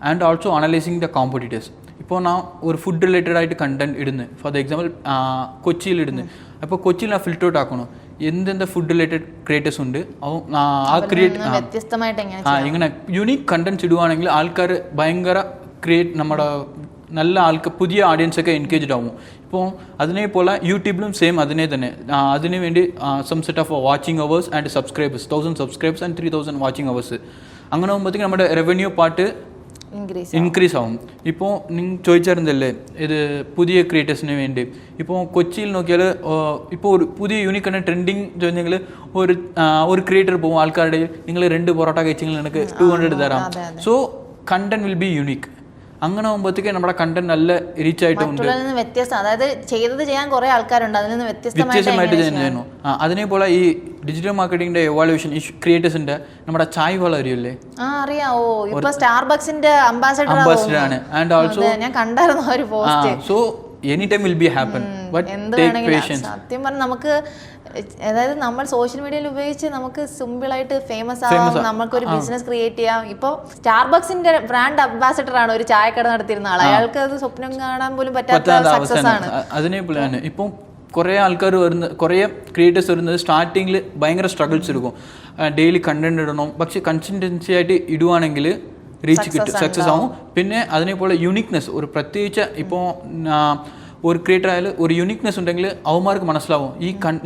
and also analysing the competitors. ഇപ്പോൾ ഞാൻ ഒരു ഫുഡ് റിലേറ്റഡ് ആയിട്ട് കണ്ടന്റ് ഇടുന്നു, ഫോർ ദ എക്സാമ്പിൾ കൊച്ചിയിൽ ഇടുന്നു. അപ്പോൾ കൊച്ചിയിൽ ഞാൻ ഫിൽറ്റർ ഔട്ട് ആക്കണം എന്തെന്താ ഫുഡ് റിലേറ്റഡ് ക്രിയേറ്റേഴ്സ് ഉണ്ട് ആ വ്യത്യസ്തമായിട്ട് ഇങ്ങനെ യുണീക്ക് കണ്ടന്റ്സ് ഇടുവാണെങ്കിൽ ആൾക്കാർ ഭയങ്കര നമ്മുടെ നല്ല ആൾക്ക് പുതിയ ഓഡിയൻസൊക്കെ എൻഗേജ്ഡ് ആവും. ഇപ്പോൾ അതിനെപ്പോലെ യൂട്യൂബിലും സെയിം അതിനെ തന്നെ അതിന് വേണ്ടി some set of watching hours and subscribers 1000 subscribers and 3000 watching hours. അങ്ങനെ ആകുമ്പോഴത്തേക്ക് നമ്മുടെ റവന്യൂ പാർട്ട് ഇൻക്രീസ് ആവും. ഇപ്പോൾ നിങ്ങൾ ചോദിച്ചായിരുന്നല്ലേ ഇത് പുതിയ ക്രിയേറ്റേഴ്സിന് വേണ്ടി. ഇപ്പോൾ കൊച്ചിയിൽ നോക്കിയാൽ ഇപ്പോൾ ഒരു പുതിയ യൂണിക് കണ്ട ട്രെൻഡിങ് ചോദിച്ചെങ്കിൽ ഒരു ക്രിയേറ്റർ പോകും ആൾക്കാരുടെ നിങ്ങൾ 2 പൊറോട്ട കഴിച്ചെങ്കിൽ എനിക്ക് 200 തരാം. So content will be unique. അങ്ങനെ ആകുമ്പോഴത്തേക്ക് നമ്മുടെ കണ്ടന്റ് നല്ല റീച്ച് ആയിട്ടുണ്ട്. അതായത് ചെയ്തത് ചെയ്യാൻ കുറെ ആൾക്കാരുണ്ട്, അതിൽ നിന്ന് വ്യത്യസ്തമായിട്ട് ചെയ്യുന്നു. അതിനെപ്പോലെ ഈ ഡിജിറ്റൽ മാർക്കറ്റിംഗിന്റെ എവാലുവേഷൻ ഈ ക്രിയേറ്റേഴ്സിന്റെ നമ്മുടെ ചായ് വാള അറിയില്ലേ? അറിയാവോ, ഇപ്പൊ സ്റ്റാർബക്സിന്റെ അംബാസഡർ ആണ്. ആൻഡ് ഓൾസോ ഞാൻ കണ്ടായിരുന്നു ഒരു post. So any time will be happen, but take patience. സത്യം പറഞ്ഞാൽ നമുക്ക് അതായത് നമ്മൾ സോഷ്യൽ മീഡിയയിൽ ഉപയോഗിച്ച് നമുക്ക് സിമ്പിളായിട്ട് ഫേമസ് ആവാം, നമുക്കൊരു ബിസിനസ് ക്രിയേറ്റ് ചെയ്യാം. ഇപ്പോൾ സ്റ്റാർബക്സിന്റെ ബ്രാൻഡ് അംബാസഡർ ആണ് ഒരു ചായക്കട നടത്തിയിരുന്ന ആൾ. അയാൾക്ക് അത് സ്വപ്നം കാണാൻ പോലും പറ്റാത്ത സക്സസ് ആണ്. അതിനെപ്പോലെയാണ് ഇപ്പം കുറേ ആൾക്കാർ വരുന്ന കുറേ ക്രിയേറ്റേഴ്സ് വരുന്നത് സ്റ്റാർട്ടിങ്ങിൽ ഭയങ്കര സ്ട്രഗിൾസ് എടുക്കും. ഡെയിലി കണ്ടന്റ് ഇടണം, പക്ഷെ കൺസിസ്റ്റൻസി ആയിട്ട് ഇടുവാണെങ്കിൽ റീച്ച് കിട്ടും, സക്സസ് ആവും. പിന്നെ അതിനെപ്പോലെ യുണീക്നെസ് ഒരു പ്രത്യേകിച്ച് ഇപ്പോൾ ഒരു ക്രിയേറ്റർ ആയാലും ഒരു യുണീക്നെസ് ഉണ്ടെങ്കിൽ അവന്മാർക്ക് മനസ്സിലാവും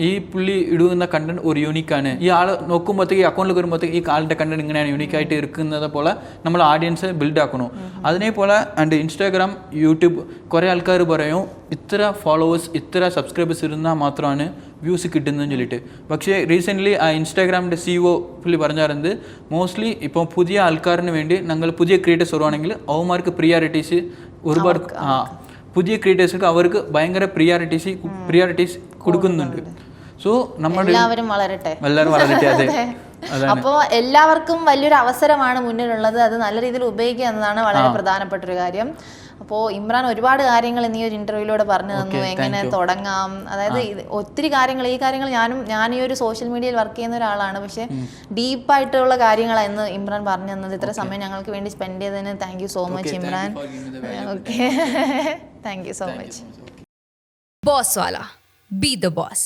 ഈ പുള്ളി ഇടുന്ന കണ്ടന്റ് ഒരു യൂണിക്കാണ്. ഈ ആൾ നോക്കുമ്പോഴത്തേക്ക് അക്കൗണ്ടിൽ വരുമ്പോഴത്തേക്ക് ഈ ആളുടെ കണ്ടന്റ് ഇങ്ങനെയാണ് യൂണിക്കായിട്ട് ഇരിക്കുന്നത് പോലെ നമ്മൾ ഓഡിയൻസ് ബിൽഡ് ആക്കണം. അതിനെപ്പോലെ ആൻഡ് ഇൻസ്റ്റാഗ്രാം യൂട്യൂബ് കുറേ ആൾക്കാർ പറയും ഇത്ര ഫോളോവേഴ്സ് ഇത്ര സബ്സ്ക്രൈബേഴ്സ് ഇരുന്നാൽ മാത്രമാണ് വ്യൂസ് കിട്ടുന്നതെന്ന് ചൊല്ലിയിട്ട്. പക്ഷേ റീസെൻ്റ്ലി ആ ഇൻസ്റ്റാഗ്രാമിൻ്റെ CEO പുള്ളി പറഞ്ഞായിരുന്നത് മോസ്റ്റ്ലി ഇപ്പോൾ പുതിയ ആൾക്കാരിന് വേണ്ടി ഞങ്ങൾ പുതിയ ക്രിയേറ്റേഴ്സ് വരുവാണെങ്കിൽ അവന്മാർക്ക് പ്രിയോറിറ്റീസ് ഒരുപാട് പുതിയ ക്രിയേറ്റേഴ്സിന് അവർക്ക് ഭയങ്കര പ്രിയോറിറ്റീസ് കൊടുക്കുന്നുണ്ട്. സോ നമ്മൾ എല്ലാവരും വളരട്ടെ. അതെ. അപ്പോൾ എല്ലാവർക്കും വലിയൊരു അവസരമാണ് മുന്നിലുള്ളത്, അത് നല്ല രീതിയിൽ ഉപയോഗിക്കുക എന്നതാണ് വളരെ പ്രധാനപ്പെട്ട ഒരു കാര്യം. അപ്പോൾ ഇമ്രാൻ ഒരുപാട് കാര്യങ്ങൾ ഈ ഒരു ഇന്റർവ്യൂയിലൂടെ പറഞ്ഞു തന്നു, എങ്ങനെ തുടങ്ങാം. അതായത് ഒത്തിരി കാര്യങ്ങൾ ഞാൻ ഈ ഒരു സോഷ്യൽ മീഡിയയിൽ വർക്ക് ചെയ്യുന്ന ഒരാളാണ്, പക്ഷെ ഡീപ്പായിട്ടുള്ള കാര്യങ്ങളാണ് ഇമ്രാൻ പറഞ്ഞു തന്നത്. ഇത്ര സമയം ഞങ്ങൾക്ക് വേണ്ടി സ്പെൻഡ് ചെയ്തതിന് thank you so much Imran. Okay, thank you so much. Bosswala, be the boss.